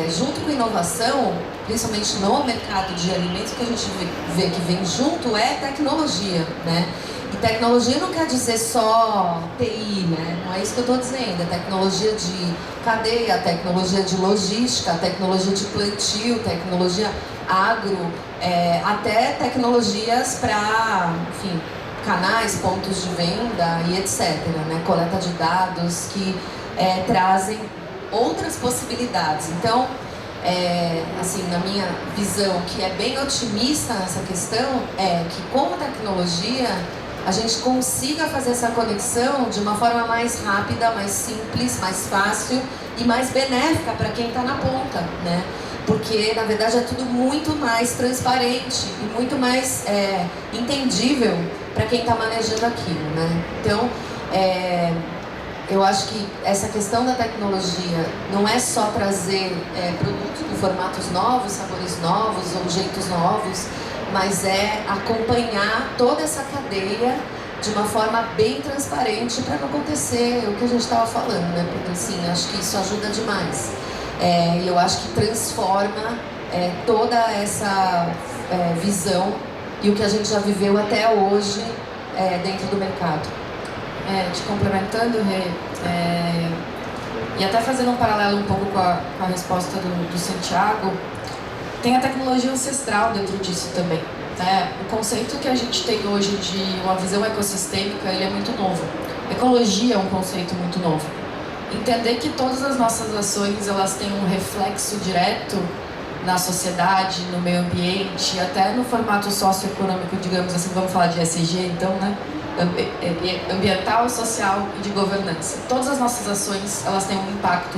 F: Junto com inovação, principalmente no mercado de alimentos, o que a gente vê que vem junto é tecnologia, né? E tecnologia não quer dizer só TI, né? Não é isso que eu estou dizendo. É tecnologia de cadeia, tecnologia de logística, tecnologia de plantio, tecnologia agro, até tecnologias para, enfim, canais, pontos de venda e etc, né? Coleta de dados que trazem outras possibilidades. Então, assim, na minha visão, que é bem otimista nessa questão, é que com a tecnologia a gente consiga fazer essa conexão de uma forma mais rápida, mais simples, mais fácil e mais benéfica para quem está na ponta, né? Porque, na verdade, é tudo muito mais transparente e muito mais entendível para quem está manejando aquilo, né? Então, eu acho que essa questão da tecnologia não é só trazer produtos com formatos novos, sabores novos ou jeitos novos, mas é acompanhar toda essa cadeia de uma forma bem transparente para não acontecer o que a gente estava falando, né? Porque, assim, acho que isso ajuda demais. E eu acho que transforma toda essa visão e o que a gente já viveu até hoje dentro do mercado.
C: Te complementando, Rê, e até fazendo um paralelo um pouco com a resposta do Santiago, tem a tecnologia ancestral dentro disso também, né? O conceito que a gente tem hoje de uma visão ecossistêmica, ele é muito novo. Ecologia é um conceito muito novo. Entender que todas as nossas ações, elas têm um reflexo direto na sociedade, no meio ambiente, até no formato socioeconômico, digamos assim, vamos falar de ESG então, né? Ambiental, social e de governança. Todas as nossas ações, elas têm um impacto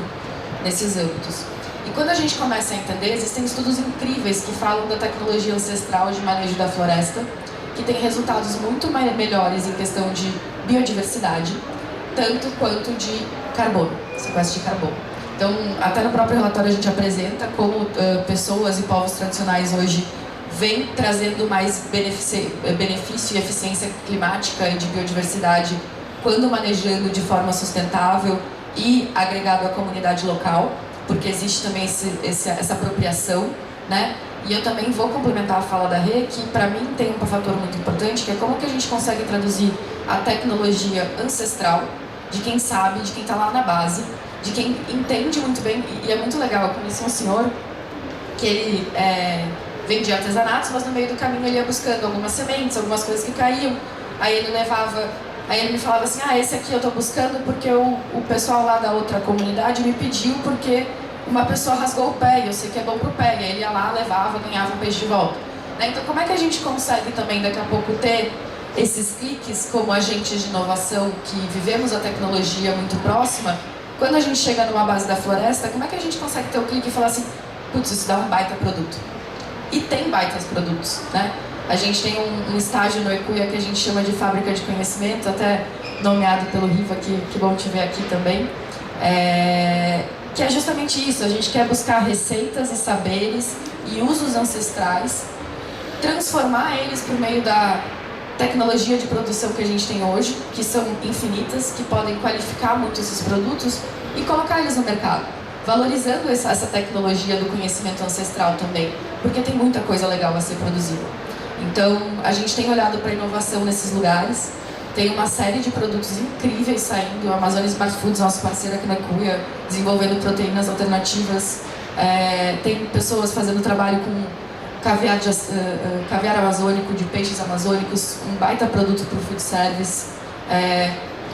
C: nesses âmbitos. E quando a gente começa a entender, existem estudos incríveis que falam da tecnologia ancestral de manejo da floresta, que tem resultados muito melhores em questão de biodiversidade, tanto quanto de carbono, sequestro de carbono. Então, até no próprio relatório a gente apresenta como pessoas e povos tradicionais hoje vêm trazendo mais benefício e eficiência climática e de biodiversidade quando manejando de forma sustentável e agregado à comunidade local, porque existe também essa apropriação, né? E eu também vou complementar a fala da Rê, que para mim tem um fator muito importante, que é como que a gente consegue traduzir a tecnologia ancestral de quem sabe, de quem está lá na base, de quem entende muito bem, e é muito legal. Eu conheci um senhor que ele vendia artesanatos, mas no meio do caminho ele ia buscando algumas sementes, algumas coisas que caíam, aí ele me falava assim, esse aqui eu estou buscando porque o pessoal lá da outra comunidade me pediu porque uma pessoa rasgou o pé e eu sei que é bom pro pé, e aí ele ia lá, levava, ganhava o peixe de volta, né? Então como é que a gente consegue também daqui a pouco ter esses cliques como agentes de inovação que vivemos a tecnologia muito próxima? Quando a gente chega numa base da floresta, como é que a gente consegue ter o clique e falar assim, putz, isso dá um baita produto? E tem baitas produtos, né? A gente tem um estágio no Ecuia que a gente chama de fábrica de conhecimento, até nomeado pelo Riva, que bom te ver aqui também, que é justamente isso. A gente quer buscar receitas e saberes e usos ancestrais, transformar eles por meio da tecnologia de produção que a gente tem hoje, que são infinitas, que podem qualificar muito esses produtos e colocar eles no mercado, valorizando essa tecnologia do conhecimento ancestral também, porque tem muita coisa legal a ser produzida. Então, a gente tem olhado para a inovação nesses lugares, tem uma série de produtos incríveis saindo, a Amazônia Smart Foods, nosso parceiro aqui na Cuia, desenvolvendo proteínas alternativas, tem pessoas fazendo trabalho com caviar amazônico, de peixes amazônicos, um baita produto para o food service.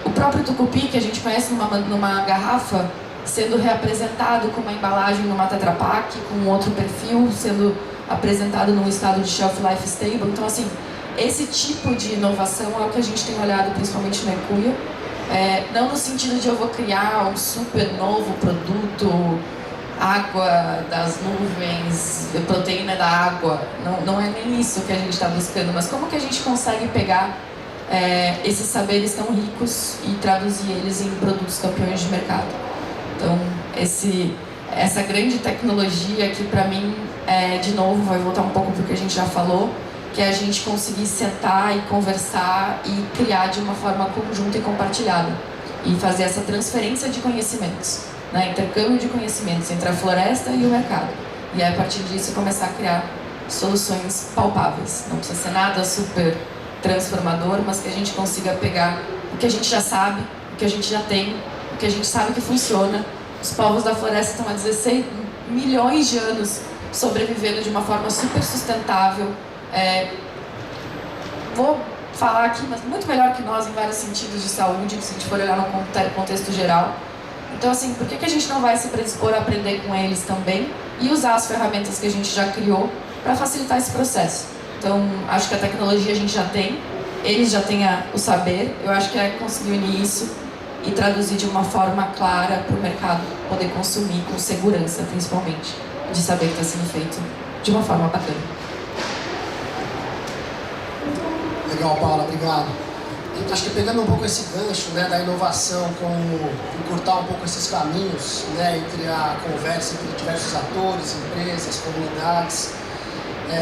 C: O próprio tucupi, que a gente conhece numa garrafa, sendo reapresentado com uma embalagem numa Tetra Pak, com outro perfil, sendo apresentado num estado de shelf life stable. Então, assim, esse tipo de inovação é o que a gente tem olhado, principalmente na Cuia. Não no sentido de eu vou criar um super novo produto, água das nuvens, proteína da água. Não é nem isso que a gente está buscando, mas como que a gente consegue pegar esses saberes tão ricos e traduzir eles em produtos campeões de mercado. Então, essa grande tecnologia que para mim, de novo, vai voltar um pouco para o que a gente já falou, que é a gente conseguir sentar e conversar e criar de uma forma conjunta e compartilhada e fazer essa transferência de conhecimentos, né? Intercâmbio de conhecimentos entre a floresta e o mercado. E aí, a partir disso, começar a criar soluções palpáveis. Não precisa ser nada super transformador, mas que a gente consiga pegar o que a gente já sabe, o que a gente já tem, o que a gente sabe que funciona. Os povos da floresta estão há 16 milhões de anos sobrevivendo de uma forma super sustentável. Vou falar aqui, mas muito melhor que nós em vários sentidos de saúde, se a gente for olhar no contexto geral. Então, assim, por que a gente não vai se predispor a aprender com eles também e usar as ferramentas que a gente já criou para facilitar esse processo? Então, acho que a tecnologia a gente já tem, eles já têm o saber, eu acho que é conseguir unir isso e traduzir de uma forma clara para o mercado poder consumir com segurança, principalmente, de saber que está sendo feito de uma forma bacana.
B: Legal, Paula, obrigado. Acho que pegando um pouco esse gancho, né, da inovação, como encurtar um pouco esses caminhos, né, entre a conversa entre diversos atores, empresas, comunidades.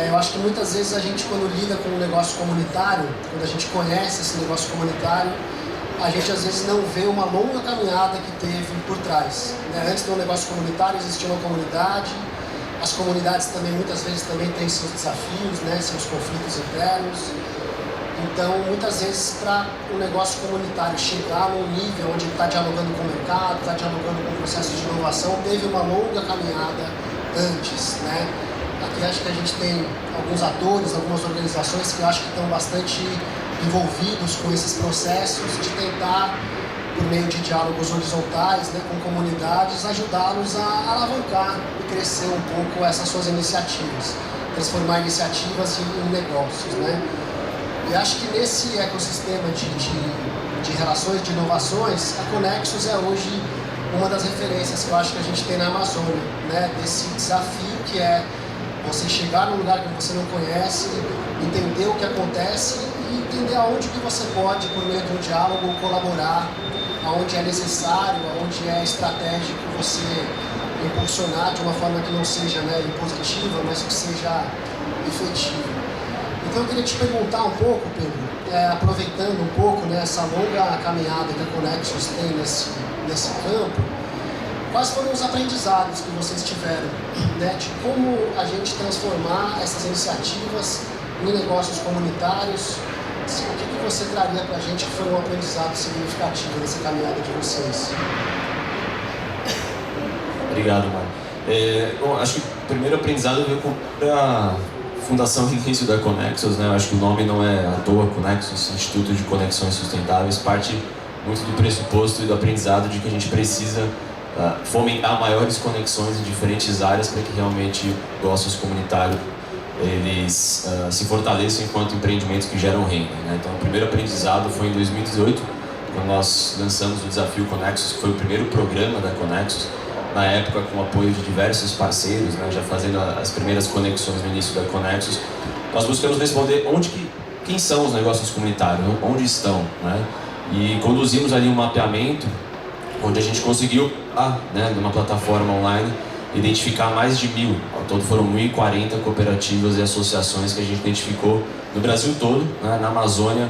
B: Eu acho que muitas vezes a gente, quando lida com um negócio comunitário, quando a gente conhece esse negócio comunitário, a gente às vezes não vê uma longa caminhada que teve por trás, né? Antes do negócio comunitário existia uma comunidade, as comunidades também muitas vezes também têm seus desafios, né, seus conflitos internos. Então, muitas vezes, para o negócio comunitário chegar num nível onde ele está dialogando com o mercado, está dialogando com o processo de inovação, teve uma longa caminhada antes, né? Aqui acho que a gente tem alguns atores, algumas organizações que eu acho que estão bastante envolvidos com esses processos de tentar, por meio de diálogos horizontais, né, com comunidades, ajudá-los a alavancar e crescer um pouco essas suas iniciativas, transformar iniciativas em negócios, né? E acho que nesse ecossistema de relações, de inovações, a Conexus é hoje uma das referências que eu acho que a gente tem na Amazônia, né? Desse desafio que é você chegar num lugar que você não conhece, entender o que acontece e entender aonde que você pode, por meio de um diálogo, colaborar, aonde é necessário, aonde é estratégico você impulsionar de uma forma que não seja, né, impositiva, mas que seja efetiva. Então eu queria te perguntar um pouco, Pedro, aproveitando um pouco, né, essa longa caminhada que a Conexus tem nesse campo, quais foram os aprendizados que vocês tiveram, né, de como a gente transformar essas iniciativas em negócios comunitários? O que você traria para a gente que foi um aprendizado significativo nessa caminhada de vocês?
D: Obrigado, Mário. Bom, acho que o primeiro aprendizado veio com a fundação e início da Conexus, né? Eu acho que o nome não é à toa, Conexus, Instituto de Conexões Sustentáveis, parte muito do pressuposto e do aprendizado de que a gente precisa fomentar maiores conexões em diferentes áreas para que realmente o negócios comunitários eles se fortaleçam enquanto empreendimentos que geram renda, né? Então, o primeiro aprendizado foi em 2018, quando nós lançamos o Desafio Conexus, que foi o primeiro programa da Conexus, na época com o apoio de diversos parceiros, né, já fazendo as primeiras conexões no início da Conexus. Nós buscamos responder quem são os negócios comunitários, onde estão, né? E conduzimos ali um mapeamento onde a gente conseguiu, né, numa plataforma online, identificar mais de 1.000, ao todo foram 1.040 cooperativas e associações que a gente identificou no Brasil todo, né? Na Amazônia,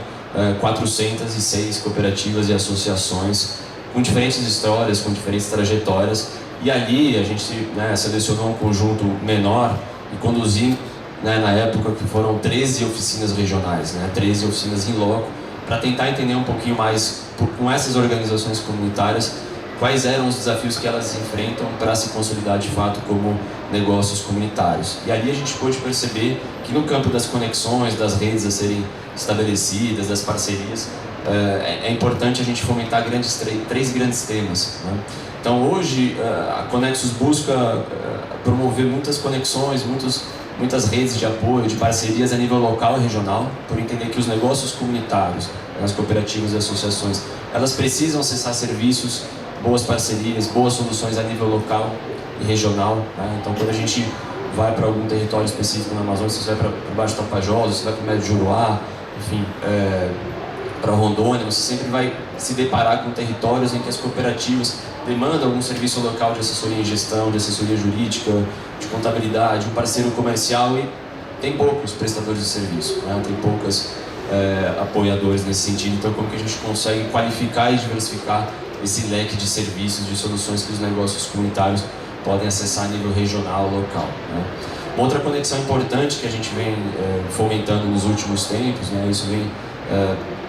D: 406 cooperativas e associações com diferentes histórias, com diferentes trajetórias, e ali a gente, né, selecionou um conjunto menor e conduziu, né, na época que foram 13 oficinas regionais, né, 13 oficinas em loco, para tentar entender um pouquinho mais com essas organizações comunitárias quais eram os desafios que elas enfrentam para se consolidar de fato como negócios comunitários. E ali a gente pôde perceber que no campo das conexões, das redes a serem estabelecidas, das parcerias, é importante a gente fomentar três grandes temas, né? Então hoje a Conexus busca promover muitas conexões, muitas redes de apoio, de parcerias a nível local e regional, por entender que os negócios comunitários, as cooperativas e associações, elas precisam acessar serviços, boas parcerias, boas soluções a nível local e regional, né? Então quando a gente vai para algum território específico na Amazônia, se você vai para baixo do Tapajós, se vai para o Médio Juruá, enfim, para Rondônia, você sempre vai se deparar com territórios em que as cooperativas demandam algum serviço local de assessoria em gestão, de assessoria jurídica, de contabilidade, um parceiro comercial, e tem poucos prestadores de serviço, né? Tem poucos apoiadores nesse sentido. Então como que a gente consegue qualificar e diversificar esse leque de serviços, de soluções que os negócios comunitários podem acessar a nível regional, local, né? Uma outra conexão importante que a gente vem fomentando nos últimos tempos, né, isso vem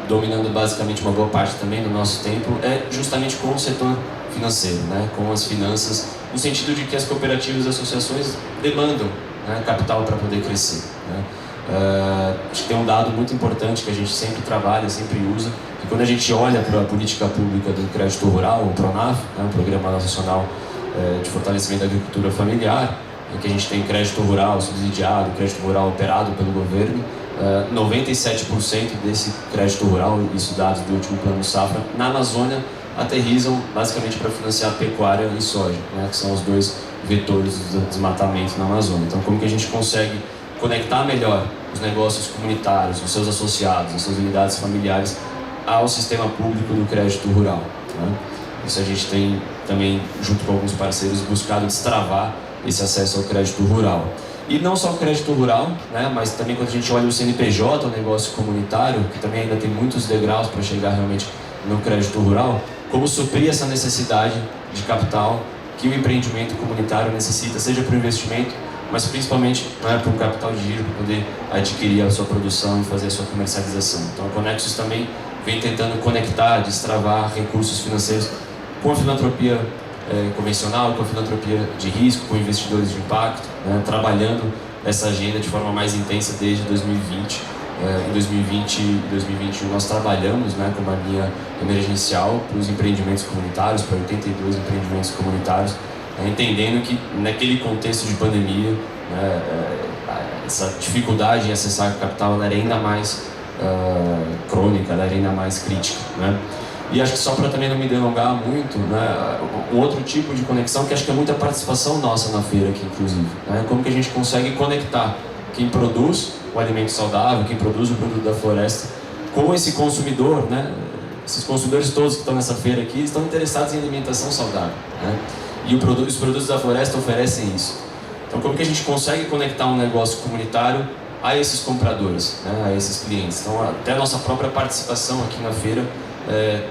D: dominando basicamente uma boa parte também do nosso tempo, é justamente com o setor financeiro, né, com as finanças, no sentido de que as cooperativas e associações demandam, né, capital para poder crescer, né? Acho que tem um dado muito importante que a gente sempre trabalha, sempre usa, que quando a gente olha para a política pública do crédito rural, o PRONAF, né, o Programa Nacional de Fortalecimento da Agricultura Familiar, em que a gente tem crédito rural subsidiado, crédito rural operado pelo governo, 97% desse crédito rural, isso dados do último plano safra, na Amazônia aterrizam basicamente para financiar pecuária e soja, né, que são os dois vetores do desmatamento na Amazônia. Então como que a gente consegue conectar melhor os negócios comunitários, os seus associados, as suas unidades familiares ao sistema público do crédito rural, né? Isso a gente tem também, junto com alguns parceiros, buscado destravar esse acesso ao crédito rural. E não só o crédito rural, né, mas também quando a gente olha o CNPJ, o negócio comunitário, que também ainda tem muitos degraus para chegar realmente no crédito rural, como suprir essa necessidade de capital que o empreendimento comunitário necessita, seja para o investimento, mas principalmente, né, para um capital de giro, para poder adquirir a sua produção e fazer a sua comercialização. Então a Conexus também vem tentando conectar, destravar recursos financeiros com a filantropia convencional, com a filantropia de risco, com investidores de impacto, né, trabalhando essa agenda de forma mais intensa desde 2020. Em 2020 e 2021 nós trabalhamos, né, com uma linha emergencial para os empreendimentos comunitários, para 82 empreendimentos comunitários, entendendo que naquele contexto de pandemia, né, essa dificuldade em acessar capital era ainda mais crônica, era ainda mais crítica, né? E acho que só para também não me delongar muito, né, um outro tipo de conexão que acho que é muita participação nossa na feira aqui, inclusive, né, como que a gente consegue conectar quem produz o alimento saudável, quem produz o produto da floresta, com esse consumidor, né? Esses consumidores todos que estão nessa feira aqui estão interessados em alimentação saudável, né? E os produtos da floresta oferecem isso. Então como que a gente consegue conectar um negócio comunitário a esses compradores, né, a esses clientes? Então até a nossa própria participação aqui na feira,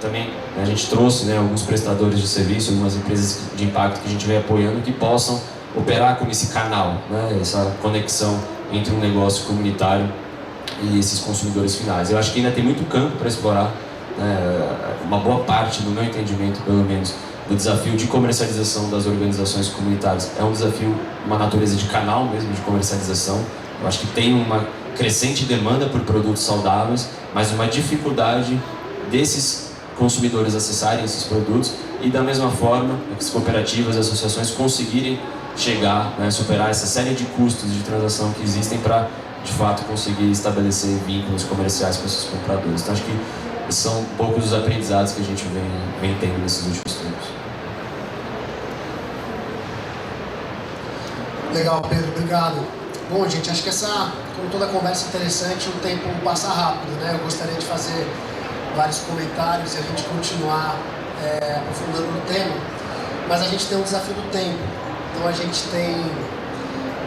D: também a gente trouxe, né, alguns prestadores de serviço, algumas empresas de impacto que a gente vem apoiando que possam operar como esse canal, né, essa conexão entre um negócio comunitário e esses consumidores finais. Eu acho que ainda tem muito campo para explorar, né, uma boa parte, no meu entendimento pelo menos, do desafio de comercialização das organizações comunitárias. É um desafio, uma natureza de canal mesmo, de comercialização. Eu acho que tem uma crescente demanda por produtos saudáveis, mas uma dificuldade desses consumidores acessarem esses produtos e da mesma forma as cooperativas e associações conseguirem chegar, né, superar essa série de custos de transação que existem para de fato conseguir estabelecer vínculos comerciais com esses compradores. Então acho que são um pouco dos aprendizados que a gente vem tendo nesses últimos tempos.
B: Legal, Pedro, obrigado. Bom, gente, acho que como toda conversa interessante, o tempo passa rápido, né? Eu gostaria de fazer vários comentários e a gente continuar aprofundando no tema, mas a gente tem um desafio do tempo. Então a gente tem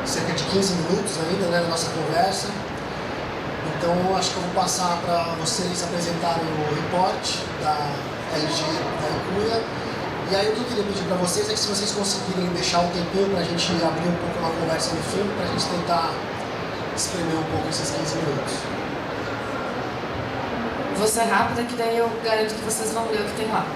B: cerca de 15 minutos ainda, né, na nossa conversa. Então acho que eu vou passar para vocês apresentarem o reporte da LG da Ecuia. E aí o que eu queria pedir para vocês é que se vocês conseguirem deixar um tempinho para a gente abrir um pouco uma conversa no fim, para a gente tentar espremer um pouco esses 15 minutos.
C: Vou ser rápida, que daí eu garanto que vocês vão ler o que tem lá.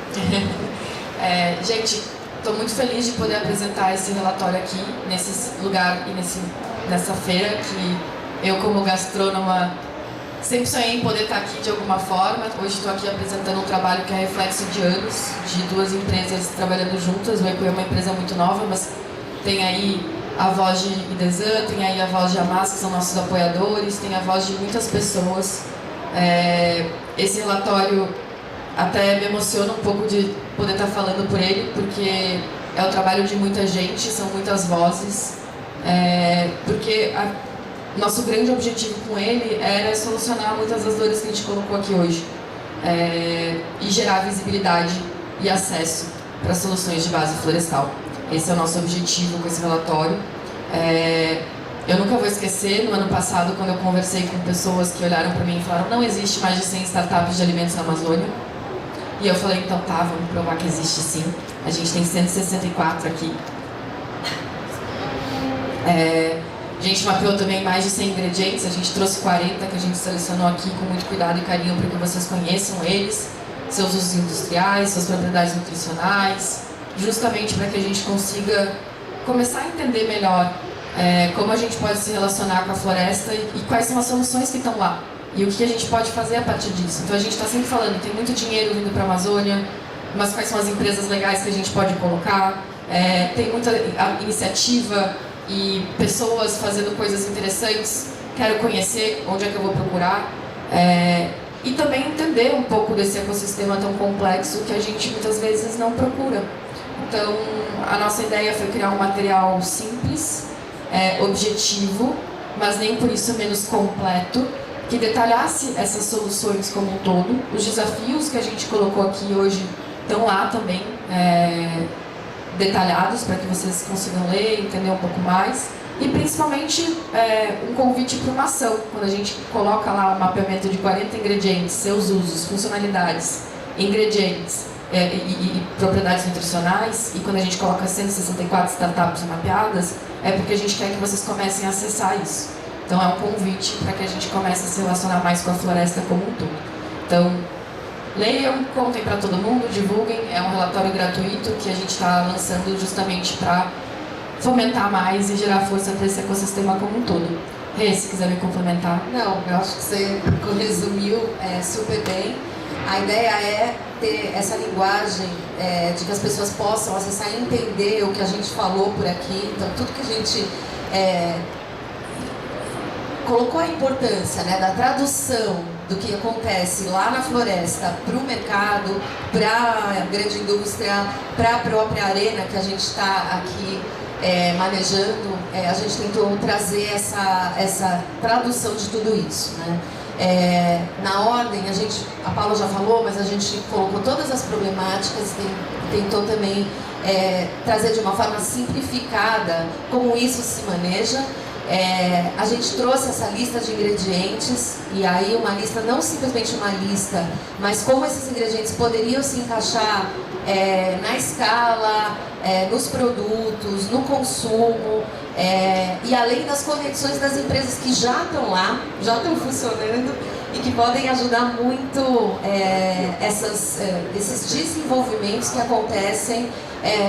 C: Gente, estou muito feliz de poder apresentar esse relatório aqui, nesse lugar e nessa feira, que eu, como gastrônoma, sempre sonhei em poder estar aqui de alguma forma. Hoje estou aqui apresentando um trabalho que é reflexo de anos, de duas empresas trabalhando juntas. O Ecuia é uma empresa muito nova, mas tem aí a voz de Idesan, tem aí a voz de Amas, que são nossos apoiadores, tem a voz de muitas pessoas. Esse relatório até me emociona um pouco de poder estar falando por ele, porque é o trabalho de muita gente, são muitas vozes, porque nosso grande objetivo com ele era solucionar muitas das dores que a gente colocou aqui hoje, e gerar visibilidade e acesso para soluções de base florestal. Esse é o nosso objetivo com esse relatório. Eu nunca vou esquecer, no ano passado, quando eu conversei com pessoas que olharam para mim e falaram: não existe mais de 100 startups de alimentos na Amazônia. E eu falei: então tá, vamos provar que existe sim. A gente tem 164 aqui. A gente mapeou também mais de 100 ingredientes, a gente trouxe 40 que a gente selecionou aqui com muito cuidado e carinho para que vocês conheçam eles, seus usos industriais, suas propriedades nutricionais, justamente para que a gente consiga começar a entender melhor como a gente pode se relacionar com a floresta e quais são as soluções que estão lá e o que a gente pode fazer a partir disso. Então a gente está sempre falando, tem muito dinheiro vindo para a Amazônia, mas quais são as empresas legais que a gente pode colocar, tem muita iniciativa e pessoas fazendo coisas interessantes, quero conhecer onde é que eu vou procurar, e também entender um pouco desse ecossistema tão complexo que a gente muitas vezes não procura. Então a nossa ideia foi criar um material simples, objetivo, mas nem por isso menos completo, que detalhasse essas soluções como um todo. Os desafios que a gente colocou aqui hoje estão lá também, detalhados para que vocês consigam ler, entender um pouco mais, e principalmente um convite para uma ação. Quando a gente coloca lá um mapeamento de 40 ingredientes, seus usos, funcionalidades, ingredientes e propriedades nutricionais, e quando a gente coloca 164 startups mapeadas, é porque a gente quer que vocês comecem a acessar isso. Então é um convite para que a gente comece a se relacionar mais com a floresta como um todo. Então, leiam, contem para todo mundo, divulguem. É um relatório gratuito que a gente está lançando justamente para fomentar mais e gerar força para esse ecossistema como um todo. Rê, se quiser me complementar.
F: Não, eu acho que você resumiu super bem. A ideia é ter essa linguagem de que as pessoas possam acessar e entender o que a gente falou por aqui. Então, tudo que a gente colocou a importância, né, da tradução do que acontece lá na floresta para o mercado, para a grande indústria, para a própria arena que a gente está aqui manejando, a gente tentou trazer essa tradução de tudo isso, né? Na ordem, a Paula já falou, mas a gente colocou todas as problemáticas, tentou também trazer de uma forma simplificada como isso se maneja. A gente trouxe essa lista de ingredientes, e aí uma lista, não simplesmente uma lista, mas como esses ingredientes poderiam se encaixar na escala, nos produtos, no consumo, e além das conexões das empresas que já estão lá, já estão funcionando e que podem ajudar muito esses desenvolvimentos que acontecem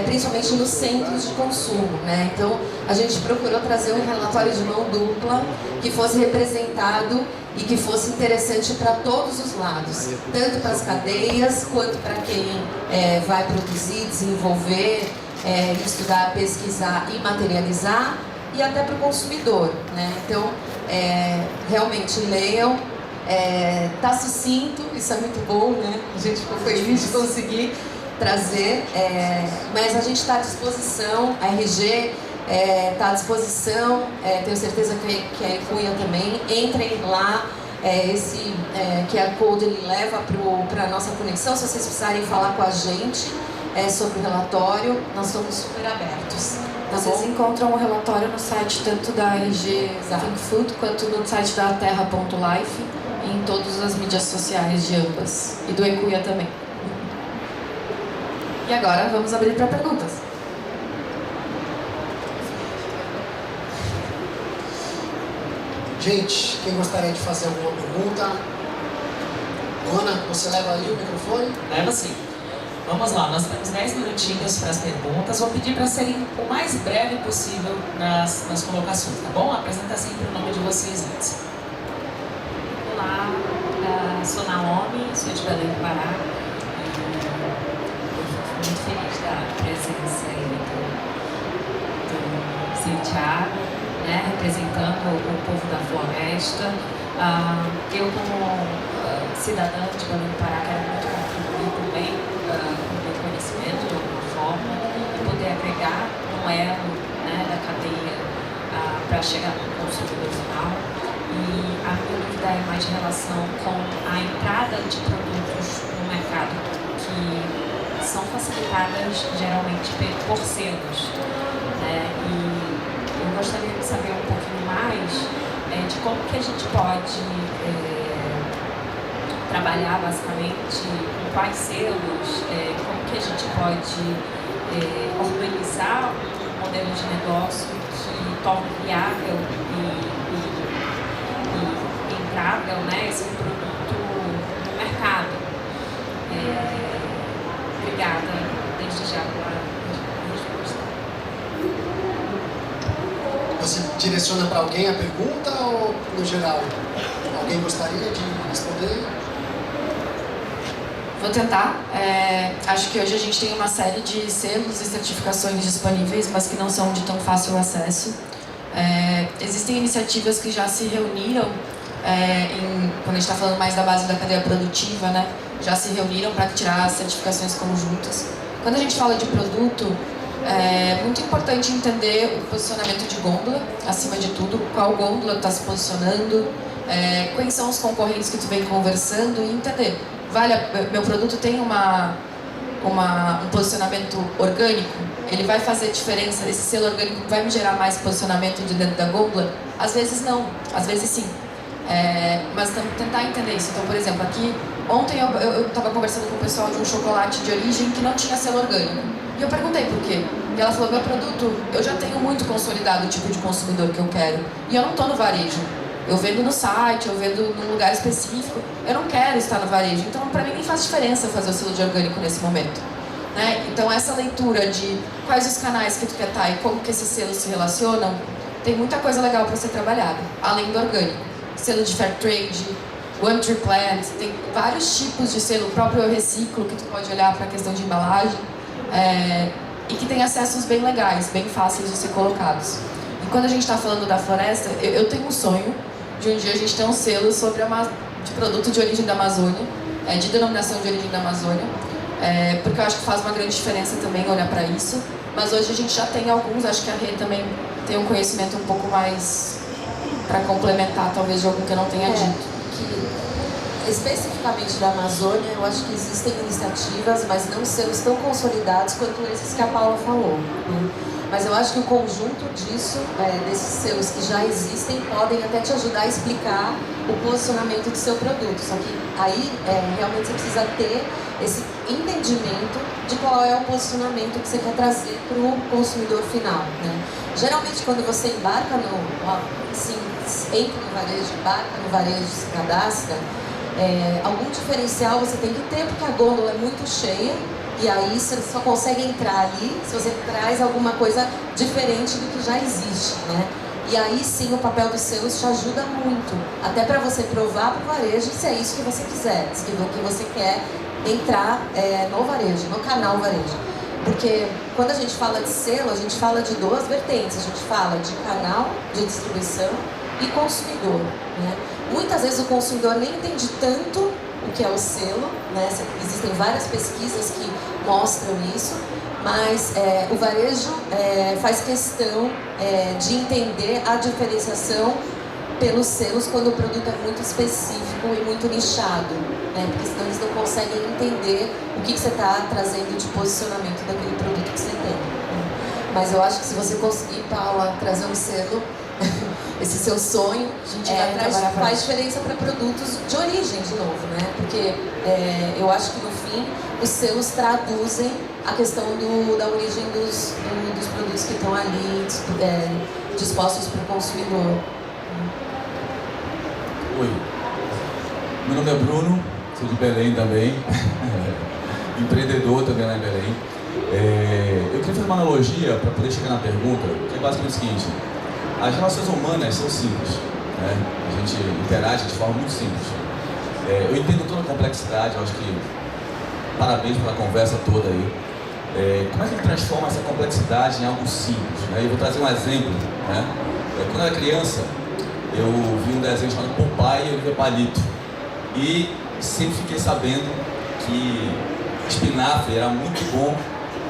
F: principalmente nos centros de consumo, né? Então a gente procurou trazer um relatório de mão dupla que fosse representado e que fosse interessante para todos os lados, tanto para as cadeias quanto para quem vai produzir, desenvolver, estudar, pesquisar e materializar, e até para o consumidor, né? Então realmente leiam. Tá sucinto, isso é muito bom, né? A gente ficou feliz de conseguir trazer, mas a gente está à disposição, a RG está à disposição, tenho certeza que a Ecuia também. Entrem lá, esse QR Code ele leva para a nossa conexão. Se vocês precisarem falar com a gente sobre o relatório, nós estamos super abertos.
C: Vocês encontram o relatório no site tanto da RG Think Food quanto no site da Terra.life e em todas as mídias sociais de ambas. E do Ecuia também. E agora vamos abrir para perguntas.
B: Gente, quem gostaria de fazer alguma pergunta? Ana, você leva aí o microfone?
A: Leva sim. Vamos lá, nós temos 10 minutinhos para as perguntas. Vou pedir para serem o mais breve possível nas colocações, tá bom? Apresenta sempre o nome de vocês antes.
F: Olá, sou Naomi, sou de Belém do Pará. Eu fico muito feliz da presença aí do Santiago, né, representando o povo da floresta. Eu, como cidadã de Belém do Pará, quero muito contribuir também com o meu conhecimento de alguma forma e poder agregar um elo, né, da cadeia para chegar no consumidor final. E a minha dúvida é mais em relação com a entrada de produtos no mercado que são facilitadas geralmente por selos, né? E eu gostaria de saber um pouquinho mais de como que a gente pode trabalhar basicamente com quais selos, como que a gente pode organizar um modelo de negócio que torne viável e entrável, né, esse produto no mercado. Obrigada desde já pela resposta.
B: Você direciona para alguém a pergunta ou no geral? Alguém gostaria de responder?
C: Vou tentar. Acho que hoje a gente tem uma série de selos e certificações disponíveis, mas que não são de tão fácil acesso. Existem iniciativas que já se reuniram, quando a gente está falando mais da base da cadeia produtiva, né, já se reuniram para tirar as certificações conjuntas. Quando a gente fala de produto, é muito importante entender o posicionamento de gôndola, acima de tudo, qual gôndola está se posicionando, quais são os concorrentes que tu vem conversando e entender. Meu produto tem um posicionamento orgânico, ele vai fazer diferença, esse selo orgânico vai me gerar mais posicionamento de dentro da gôndola? Às vezes não, às vezes sim. Mas tentar entender isso. Então, por exemplo, aqui, ontem eu estava conversando com o pessoal de um chocolate de origem que não tinha selo orgânico. E eu perguntei por quê. E ela falou, meu produto, eu já tenho muito consolidado o tipo de consumidor que eu quero. E eu não estou no varejo. Eu vendo no site, eu vendo num lugar específico. Eu não quero estar no varejo. Então, para mim, nem faz diferença fazer o selo de orgânico nesse momento. Né? Então, essa leitura de quais os canais que tu quer estar e como que esses selos se relacionam, tem muita coisa legal para ser trabalhada, além do orgânico. Selo de Fair Trade, One Tree Plant, tem vários tipos de selo, o próprio Eu Reciclo, que tu pode olhar para a questão de embalagem, e que tem acessos bem legais, bem fáceis de ser colocados. E quando a gente está falando da floresta, eu tenho um sonho de um dia a gente ter um selo de produto de origem da Amazônia, de denominação de origem da Amazônia, porque eu acho que faz uma grande diferença também olhar para isso. Mas hoje a gente já tem alguns, acho que a Rê também tem um conhecimento um pouco mais para complementar, talvez, de algum que eu não tenha dito.
F: Que, especificamente da Amazônia, eu acho que existem iniciativas, mas não selos tão consolidados quanto esses que a Paula falou. Mas eu acho que o conjunto disso, desses selos que já existem, podem até te ajudar a explicar o posicionamento do seu produto. Só que aí, realmente, você precisa ter esse entendimento de qual é o posicionamento que você quer trazer para o consumidor final, né? Geralmente, quando você embarca entra no varejo, embarca no varejo, se cadastra, algum diferencial você tem que ter, porque a gôndola é muito cheia, e aí você só consegue entrar ali se você traz alguma coisa diferente do que já existe, né? E aí sim o papel dos selos te ajuda muito, até para você provar para o varejo se é isso que você quiser, se é o que você quer entrar no varejo, no canal varejo. Porque quando a gente fala de selo, a gente fala de duas vertentes. A gente fala de canal de distribuição e consumidor, né? Muitas vezes o consumidor nem entende tanto o que é o selo, né? Existem várias pesquisas que mostram isso, mas o varejo faz questão de entender a diferenciação pelos selos quando o produto é muito específico e muito nichado, né? Porque senão eles não conseguem entender o que você está trazendo de posicionamento daquele produto que você tem, né? Mas eu acho que se você conseguir, Paula, trazer um selo, esse seu sonho, faz diferença para produtos de origem, de novo, né? Porque eu acho que no fim os selos traduzem a questão da origem dos produtos que estão ali dispostos para o consumidor.
G: Oi, meu nome é Bruno, sou de Belém também, empreendedor também lá em Belém. Eu queria fazer uma analogia para poder chegar na pergunta, que é basicamente o seguinte: as relações humanas são simples, né? A gente interage de forma muito simples. Eu entendo toda a complexidade, eu acho que parabéns pela conversa toda aí. Como é que a gente transforma essa complexidade em algo simples, né? Eu vou trazer um exemplo, né? Quando eu era criança, eu vi um desenho chamado Popeye e Oliver Palito, e sempre fiquei sabendo que espinafre era muito bom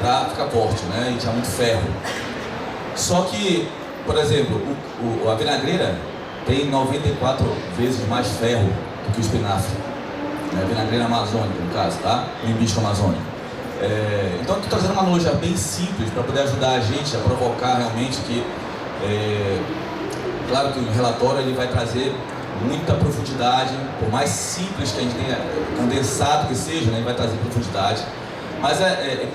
G: para ficar forte, né? E tinha muito ferro. Só que, por exemplo, a vinagreira tem 94 vezes mais ferro do que o espinafre, né? A vinagreira amazônica, no caso, tá? O embisco amazônico. Então, estou trazendo uma analogia bem simples para poder ajudar a gente a provocar realmente que, claro que o relatório ele vai trazer muita profundidade, por mais simples que a gente tenha, condensado que seja, né, ele vai trazer profundidade. Mas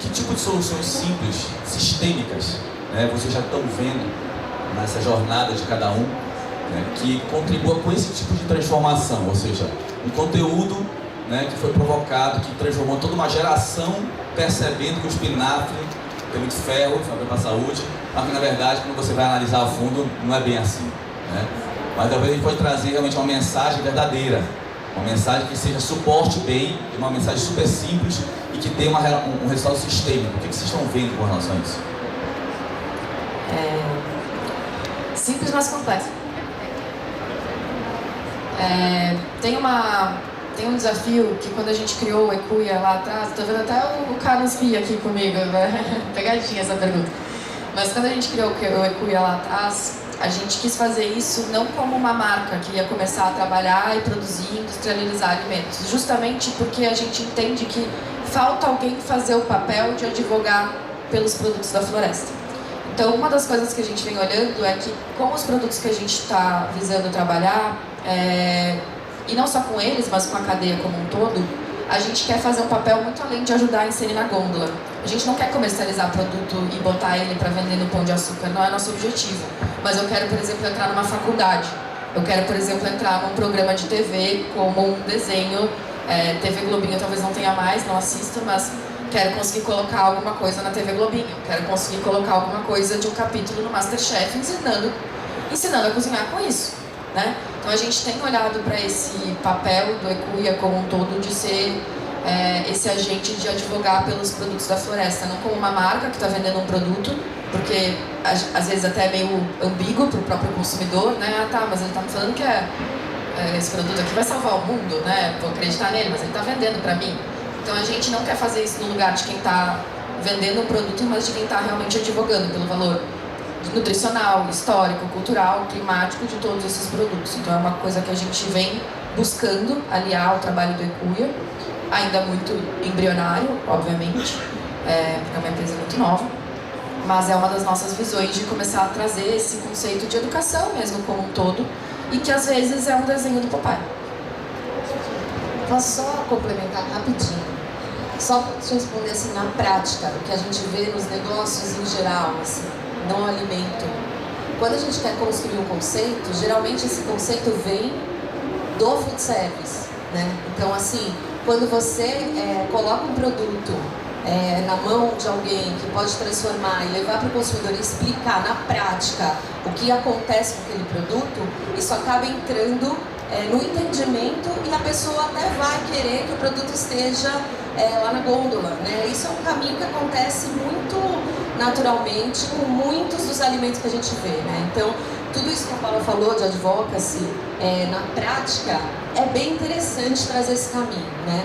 G: que tipo de soluções simples, sistêmicas, né, vocês já estão vendo nessa jornada de cada um, né, que contribua com esse tipo de transformação, ou seja, um conteúdo, né, que foi provocado, que transformou toda uma geração percebendo que o espinafre tem muito ferro, é bem para a saúde, mas que na verdade, quando você vai analisar a fundo, não é bem assim, né? Mas talvez a gente pode trazer realmente uma mensagem verdadeira, uma mensagem que seja suporte bem, uma mensagem super simples e que tenha um resultado sistêmico. O que vocês estão vendo com relação a isso?
C: Simples, mas complexo. Tem um desafio que quando a gente criou o Ecuia lá atrás, tô vendo até o Carlos rir aqui comigo, né? Pegadinha essa pergunta. Mas quando a gente criou o Ecuia lá atrás, a gente quis fazer isso não como uma marca que ia começar a trabalhar e produzir, industrializar alimentos, justamente porque a gente entende que falta alguém fazer o papel de advogar pelos produtos da floresta. Então, uma das coisas que a gente vem olhando é que com os produtos que a gente está visando trabalhar, e não só com eles, mas com a cadeia como um todo, a gente quer fazer um papel muito além de ajudar a inserir na gôndola. A gente não quer comercializar produto e botar ele para vender no Pão de Açúcar, não é nosso objetivo. Mas eu quero, por exemplo, entrar numa faculdade. Eu quero, por exemplo, entrar num programa de TV como um desenho. TV Globinho talvez não tenha mais, não assisto, mas quero conseguir colocar alguma coisa na TV Globinho. Quero conseguir colocar alguma coisa de um capítulo no Masterchef ensinando a cozinhar com isso, né? Então a gente tem olhado para esse papel do Ecuia como um todo de ser esse agente de advogar pelos produtos da floresta, não como uma marca que está vendendo um produto, porque às vezes até é meio ambíguo para o próprio consumidor, né? Ah, tá, mas ele está me falando que esse produto aqui vai salvar o mundo, né? Vou acreditar nele, mas ele está vendendo para mim. Então a gente não quer fazer isso no lugar de quem está vendendo um produto, mas de quem está realmente advogando pelo valor nutricional, histórico, cultural, climático de todos esses produtos. Então é uma coisa que a gente vem buscando aliar ao trabalho do Ecuia, ainda muito embrionário, obviamente, porque é uma empresa muito nova, mas é uma das nossas visões de começar a trazer esse conceito de educação mesmo como um todo, e que às vezes é um desenho do Popeye.
F: Posso só complementar rapidinho? Só para te responder assim, na prática, o que a gente vê nos negócios em geral, assim, não alimento. Quando a gente quer construir um conceito, geralmente esse conceito vem do food service, né? Então, assim, quando você coloca um produto na mão de alguém que pode transformar e levar para o consumidor e explicar na prática o que acontece com aquele produto, isso acaba entrando no entendimento e a pessoa até vai querer que o produto esteja lá na gôndola, né? Isso é um caminho que acontece muito naturalmente com muitos dos alimentos que a gente vê, né? Então, tudo isso que a Paula falou de advocacy, na prática, é bem interessante trazer esse caminho, né?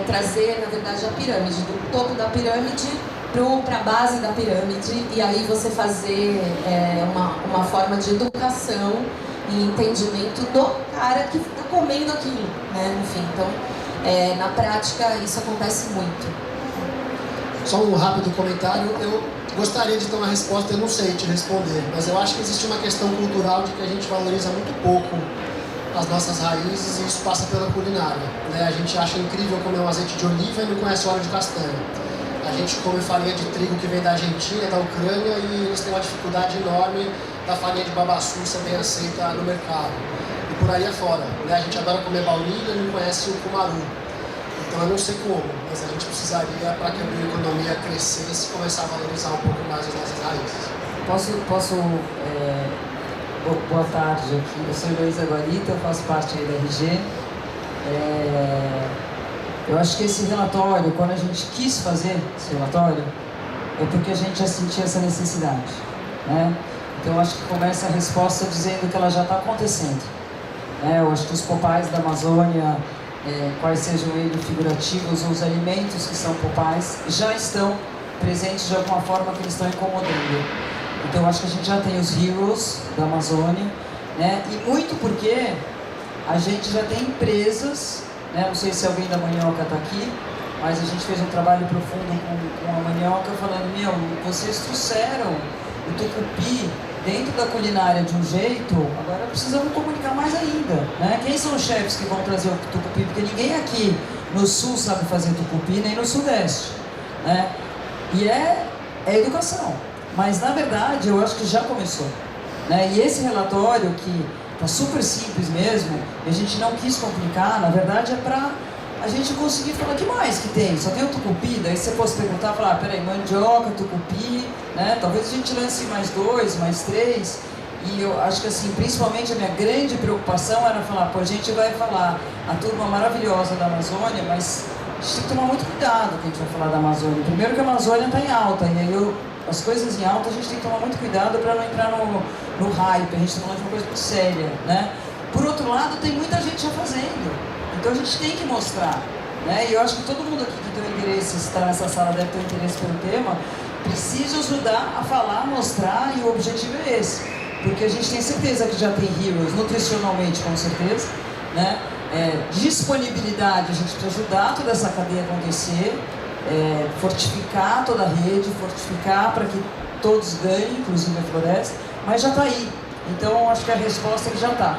F: Trazer, na verdade, a pirâmide, do topo da pirâmide para a base da pirâmide, e aí você fazer uma forma de educação e entendimento do cara que está comendo aquilo, né? Enfim, então, na prática, isso acontece muito.
B: Só um rápido comentário. Eu gostaria de ter uma resposta, eu não sei te responder, mas eu acho que existe uma questão cultural de que a gente valoriza muito pouco as nossas raízes e isso passa pela culinária, né? A gente acha incrível comer um azeite de oliva e não conhece óleo de castanha. A gente come farinha de trigo que vem da Argentina, da Ucrânia, e eles têm uma dificuldade enorme da farinha de babaçu ser bem aceita no mercado. E por aí afora, né? A gente adora comer baunilha e não conhece o cumaru. Então eu não sei como, mas a gente precisaria, para que a bioeconomia crescesse, começar a valorizar um pouco mais as nossas raízes.
H: Boa tarde aqui. Eu sou Heloísa Guarita, eu faço parte aí da RG. Eu acho que esse relatório, quando a gente quis fazer esse relatório, é porque a gente já sentia essa necessidade, né? Então eu acho que começa a resposta dizendo que ela já está acontecendo, né? Eu acho que os popais da Amazônia, quais sejam eles figurativos ou os alimentos que são popais, já estão presentes de alguma forma que eles estão incomodando. Então eu acho que a gente já tem os heroes da Amazônia, né? E muito porque a gente já tem empresas, né? Não sei se alguém da Manioca está aqui, mas a gente fez um trabalho profundo com a Manioca falando, vocês trouxeram o tucupi dentro da culinária de um jeito, agora precisamos comunicar mais ainda, né? Quem são os chefes que vão trazer o tucupi? Porque ninguém aqui no sul sabe fazer tucupi, nem no sudeste, né? E é educação. Mas, na verdade, eu acho que já começou, né? E esse relatório, que está super simples mesmo, e a gente não quis complicar, na verdade é para a gente conseguir falar que mais que tem. Só tem o tucupi, daí você pode perguntar, falar, peraí, mandioca, tucupi, né? Talvez a gente lance mais 2, mais 3. E eu acho que, assim, principalmente a minha grande preocupação era falar, a gente vai falar a turma maravilhosa da Amazônia, mas a gente tem que tomar muito cuidado que a gente vai falar da Amazônia. Primeiro que a Amazônia está em alta, e aí as coisas em alta a gente tem que tomar muito cuidado para não entrar no hype, a gente está falando de uma coisa muito séria, né? Por outro lado, tem muita gente já fazendo, então a gente tem que mostrar, né? E eu acho que todo mundo aqui que tem um interesse, está nessa sala, deve ter um interesse pelo tema, precisa ajudar a falar, mostrar, e o objetivo é esse, porque a gente tem certeza que já tem heroes, nutricionalmente com certeza, né? Disponibilidade, a gente precisa ajudar toda essa cadeia a acontecer, fortificar toda a rede, fortificar para que todos ganhem, inclusive a floresta, mas já está aí. Então acho que a resposta já está,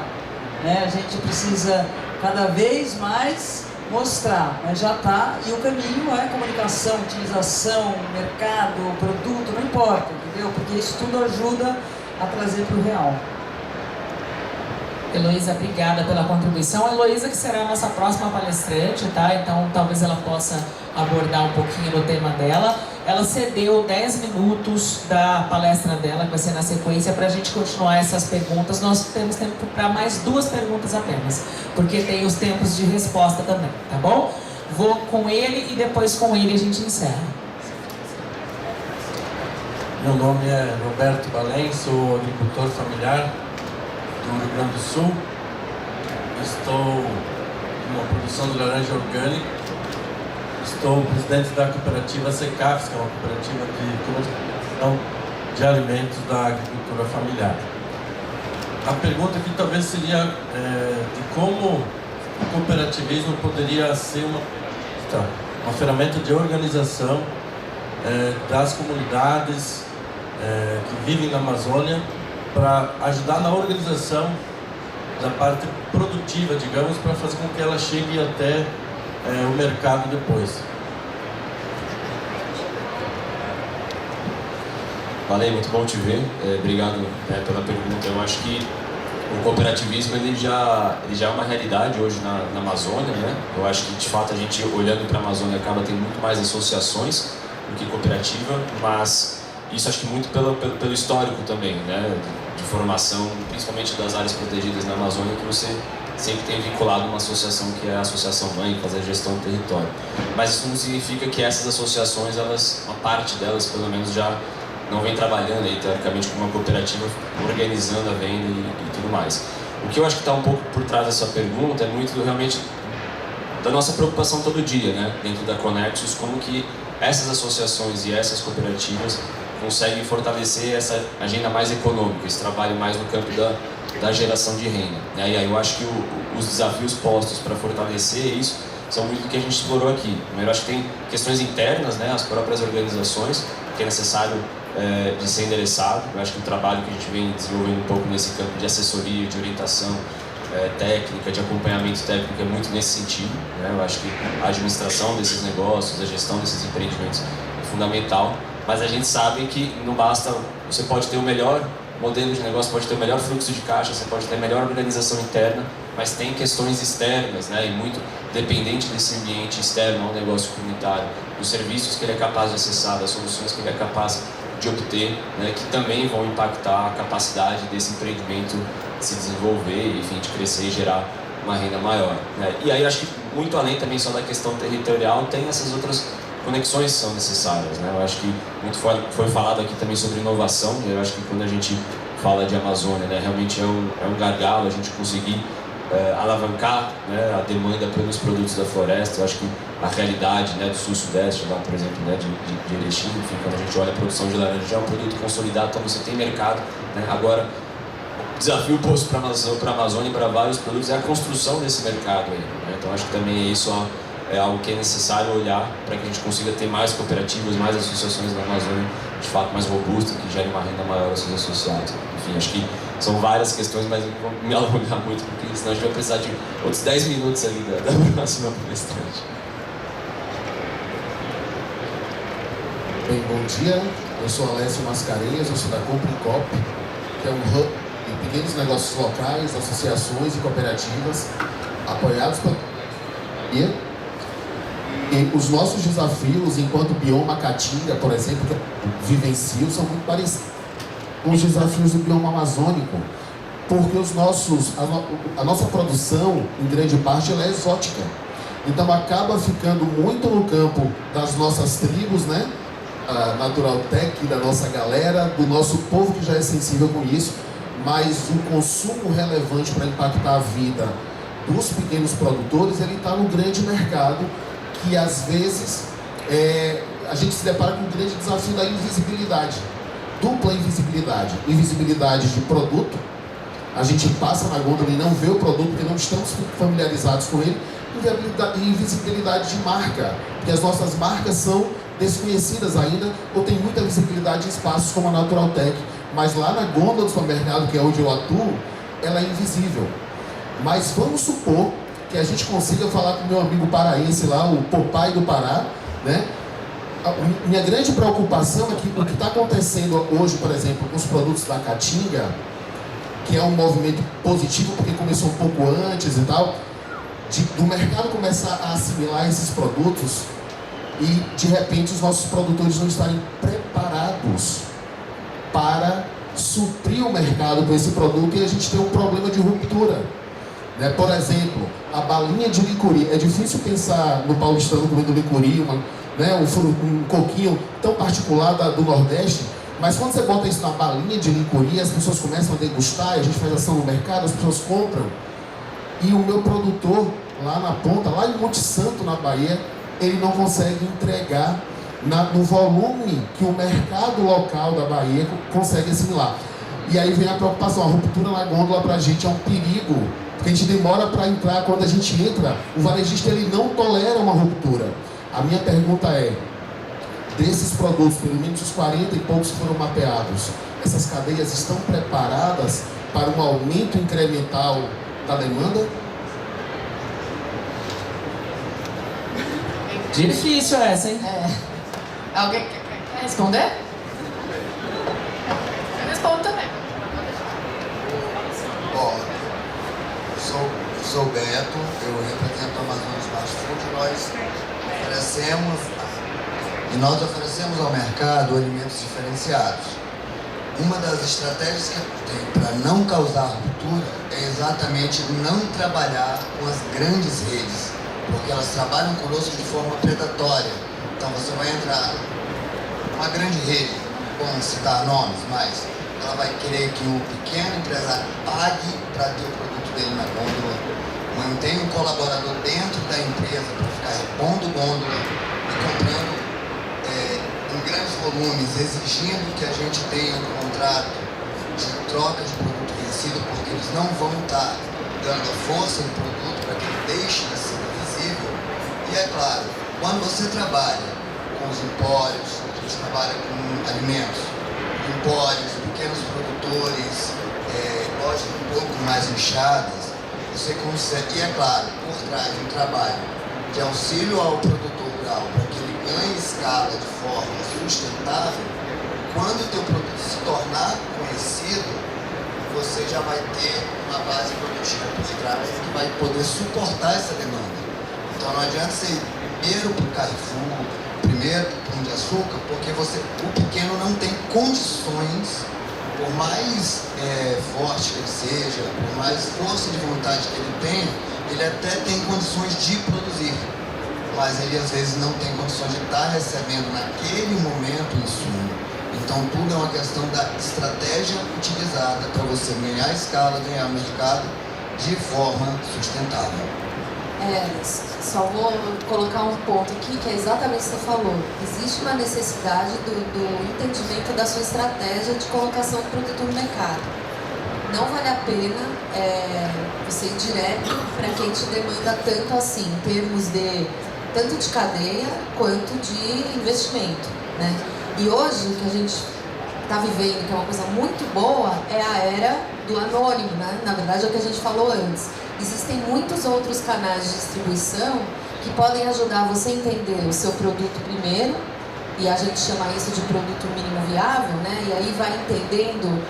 H: né? A gente precisa cada vez mais mostrar, mas já está, e o caminho é comunicação, utilização, mercado, produto, não importa, entendeu? Porque isso tudo ajuda a trazer para o real.
A: Heloísa, obrigada pela contribuição. A Heloísa que será a nossa próxima palestrante, tá? Então talvez ela possa abordar um pouquinho do tema dela. Ela cedeu 10 minutos da palestra dela, que vai ser na sequência, para a gente continuar essas perguntas. Nós temos tempo para mais 2 perguntas apenas, porque tem os tempos de resposta também, tá bom? Vou com ele e depois com ele a gente encerra.
I: Meu nome é Roberto Balém, sou agricultor familiar do Rio Grande do Sul. Estou numa produção de laranja orgânica. Estou presidente da cooperativa Secafs, que é uma cooperativa de comercialização de alimentos da agricultura familiar. A pergunta aqui talvez seria de como o cooperativismo poderia ser uma ferramenta de organização das comunidades que vivem na Amazônia, para ajudar na organização da parte produtiva, digamos, para fazer com que ela chegue até o mercado depois.
D: Valeu, muito bom te ver. Obrigado pela pergunta. Eu acho que o cooperativismo ele já é uma realidade hoje na Amazônia, né? Eu acho que de fato a gente olhando para a Amazônia acaba tendo muito mais associações do que cooperativa, mas isso acho que muito pelo histórico também, né? De formação, principalmente das áreas protegidas na Amazônia, que você sempre tem vinculado uma associação que é a Associação Mãe, que faz a gestão do território. Mas isso não significa que essas associações, uma parte delas pelo menos já não vem trabalhando aí, teoricamente, com uma cooperativa, organizando a venda e tudo mais. O que eu acho que está um pouco por trás dessa pergunta é muito realmente da nossa preocupação todo dia, né? Dentro da Connexus, como que essas associações e essas cooperativas conseguem fortalecer essa agenda mais econômica, esse trabalho mais no campo da geração de renda, né? E aí eu acho que os desafios postos para fortalecer isso são muito do que a gente explorou aqui. Primeiro, acho que tem questões internas, né, as próprias organizações, que é necessário de ser endereçado. Eu acho que o trabalho que a gente vem desenvolvendo um pouco nesse campo de assessoria, de orientação técnica, de acompanhamento técnico é muito nesse sentido, né? Eu acho que a administração desses negócios, a gestão desses empreendimentos é fundamental, mas a gente sabe que não basta, você pode ter o melhor modelo de negócio, pode ter o melhor fluxo de caixa, você pode ter a melhor organização interna, mas tem questões externas, né? E muito dependente desse ambiente externo ao negócio comunitário, dos serviços que ele é capaz de acessar, das soluções que ele é capaz de obter, né? Que também vão impactar a capacidade desse empreendimento de se desenvolver, enfim, de crescer e gerar uma renda maior, né? E aí acho que muito além também só da questão territorial, tem essas outras conexões que são necessárias, né? Eu acho que muito foi falado aqui também sobre inovação, e eu acho que quando a gente fala de Amazônia, né, realmente é um gargalo a gente conseguir alavancar, né, a demanda pelos produtos da floresta. Eu acho que a realidade, né, do sul-sudeste, lá, por exemplo, né, de Erechim, enfim, quando a gente olha a produção de laranja, já é um produto consolidado, então você tem mercado, né? Agora, o desafio posto para a Amazônia e para vários produtos é a construção desse mercado aí, né? Então acho que também isso é algo que é necessário olhar para que a gente consiga ter mais cooperativas, mais associações na Amazônia, de fato mais robustas, que gerem uma renda maior aos seus associados. Enfim, acho que são várias questões, mas eu vou me alongar muito, porque senão a gente vai precisar de outros 10 minutos ali da próxima palestrante.
J: Bem, bom dia. Eu sou Alessio Mascarenhas, eu sou da Compricop, que é um hub de pequenos negócios locais, associações e cooperativas apoiados pela e os nossos desafios enquanto bioma Caatinga, por exemplo, que eu vivencio, são muito parecidos com os desafios do bioma amazônico, porque a nossa produção, em grande parte, ela é exótica. Então acaba ficando muito no campo das nossas tribos, né? A Natural Tech, da nossa galera, do nosso povo que já é sensível com isso, mas o consumo relevante para impactar a vida dos pequenos produtores, ele está no grande mercado, que às vezes a gente se depara com um grande desafio da invisibilidade, dupla invisibilidade, invisibilidade de produto, a gente passa na gôndola e não vê o produto porque não estamos familiarizados com ele, e invisibilidade de marca, porque as nossas marcas são desconhecidas ainda, ou tem muita visibilidade em espaços como a Natural Tech, mas lá na gôndola do supermercado, que é onde eu atuo, ela é invisível. Mas vamos supor que a gente consiga falar com o meu amigo paraense lá, o Popeye do Pará, né? Minha grande preocupação é que o que está acontecendo hoje, por exemplo, com os produtos da Caatinga, que é um movimento positivo, porque começou um pouco antes e tal, do mercado começar a assimilar esses produtos e, de repente, os nossos produtores não estarem preparados para suprir o mercado com esse produto e a gente tem um problema de ruptura. Né? Por exemplo, a balinha de licuri. É difícil pensar no paulistano comendo licuri, um coquinho tão particular do Nordeste, mas quando você bota isso na balinha de licuri, as pessoas começam a degustar, a gente faz ação no mercado, as pessoas compram. E o meu produtor, lá na ponta, lá em Monte Santo, na Bahia, ele não consegue entregar no volume que o mercado local da Bahia consegue assimilar. E aí vem a preocupação, a ruptura na gôndola pra gente é um perigo, porque a gente demora para entrar. Quando a gente entra, o varejista ele não tolera uma ruptura. A minha pergunta é, desses produtos, pelo menos os 40 e poucos que foram mapeados, essas cadeias estão preparadas para um aumento incremental da demanda?
A: Difícil essa, hein?
C: Alguém quer responder? Eu respondo também.
K: Bom, eu sou o Beto, eu represento a Amazonas Fast Food. Nós oferecemos ao mercado alimentos diferenciados. Uma das estratégias que tem para não causar ruptura é exatamente não trabalhar com as grandes redes, porque elas trabalham conosco de forma predatória. Então você vai entrar uma grande rede, vamos citar nomes, mas ela vai querer que o pequeno empresário pague para ter o produto dele na gôndola, mantém um colaborador dentro da empresa para ficar repondo gôndola e comprando em grandes volumes, exigindo que a gente tenha um contrato de troca de produto vencido, porque eles não vão estar dando a força do produto para que ele deixe de ser visível E é claro, quando você trabalha com os empórios, a gente trabalha com alimentos, empórios, pequenos produtores, lojas um pouco mais inchadas, você consegue, e é claro, por trás de um trabalho de auxílio ao produtor rural para que ele ganhe escala de forma sustentável, quando o teu produto se tornar conhecido, você já vai ter uma base produtiva por trás que vai poder suportar essa demanda. Então não adianta você ir primeiro para o Carrefour, primeiro para o Pão de Açúcar, porque o pequeno não tem condições, por mais forte que ele seja, por mais força de vontade que ele tenha, ele até tem condições de produzir, mas ele às vezes não tem condições de estar recebendo naquele momento o insumo. Então tudo é uma questão da estratégia utilizada para você ganhar escala, ganhar mercado de forma sustentável.
F: Só vou colocar um ponto aqui que é exatamente o que você falou. Existe uma necessidade do entendimento da sua estratégia de colocação do produto no mercado. Não vale a pena você ir direto para quem te demanda tanto assim, em termos de tanto de cadeia quanto de investimento, né? E hoje o que a gente está vivendo, que é uma coisa muito boa, é a era do anônimo, né? Na verdade é o que a gente falou antes. Existem muitos outros canais de distribuição que podem ajudar você a entender o seu produto primeiro, e a gente chama isso de produto mínimo viável, né? E aí vai entendendo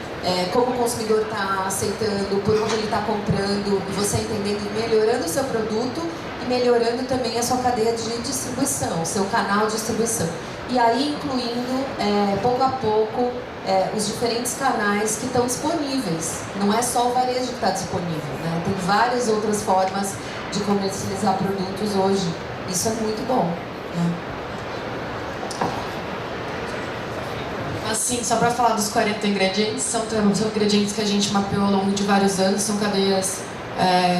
F: como o consumidor está aceitando, por onde ele está comprando, e você entendendo e melhorando o seu produto e melhorando também a sua cadeia de distribuição, o seu canal de distribuição. E aí incluindo, pouco a pouco, os diferentes canais que estão disponíveis. Não é só o varejo que está disponível, né? Tem várias outras formas de comercializar produtos hoje. Isso é muito bom, né?
C: Assim, só para falar dos 40 ingredientes, são ingredientes que a gente mapeou ao longo de vários anos, são cadeias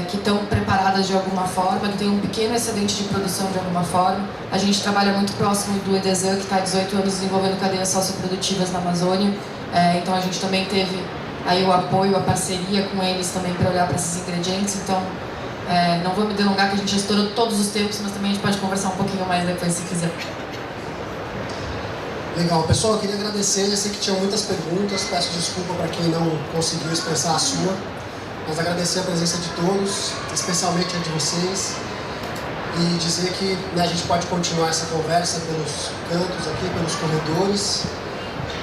C: que estão preparadas de alguma forma, que tem um pequeno excedente de produção de alguma forma. A gente trabalha muito próximo do Edesan, que está há 18 anos desenvolvendo cadeias socioprodutivas na Amazônia, então a gente também teve aí o apoio, a parceria com eles também para olhar para esses ingredientes. Então, não vou me delongar, que a gente já estourou todos os tempos, mas também a gente pode conversar um pouquinho mais depois, se quiser.
B: Legal, pessoal, eu queria agradecer. Eu sei que tinha muitas perguntas, peço desculpa para quem não conseguiu expressar a sua, mas agradecer a presença de todos, especialmente a de vocês, e dizer que a gente pode continuar essa conversa pelos cantos aqui, pelos corredores,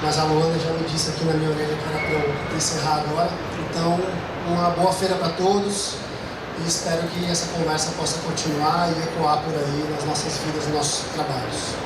B: mas a Luana já me disse aqui na minha orelha que era para eu encerrar agora. Então, uma boa feira para todos e espero que essa conversa possa continuar e ecoar por aí nas nossas vidas e nossos trabalhos.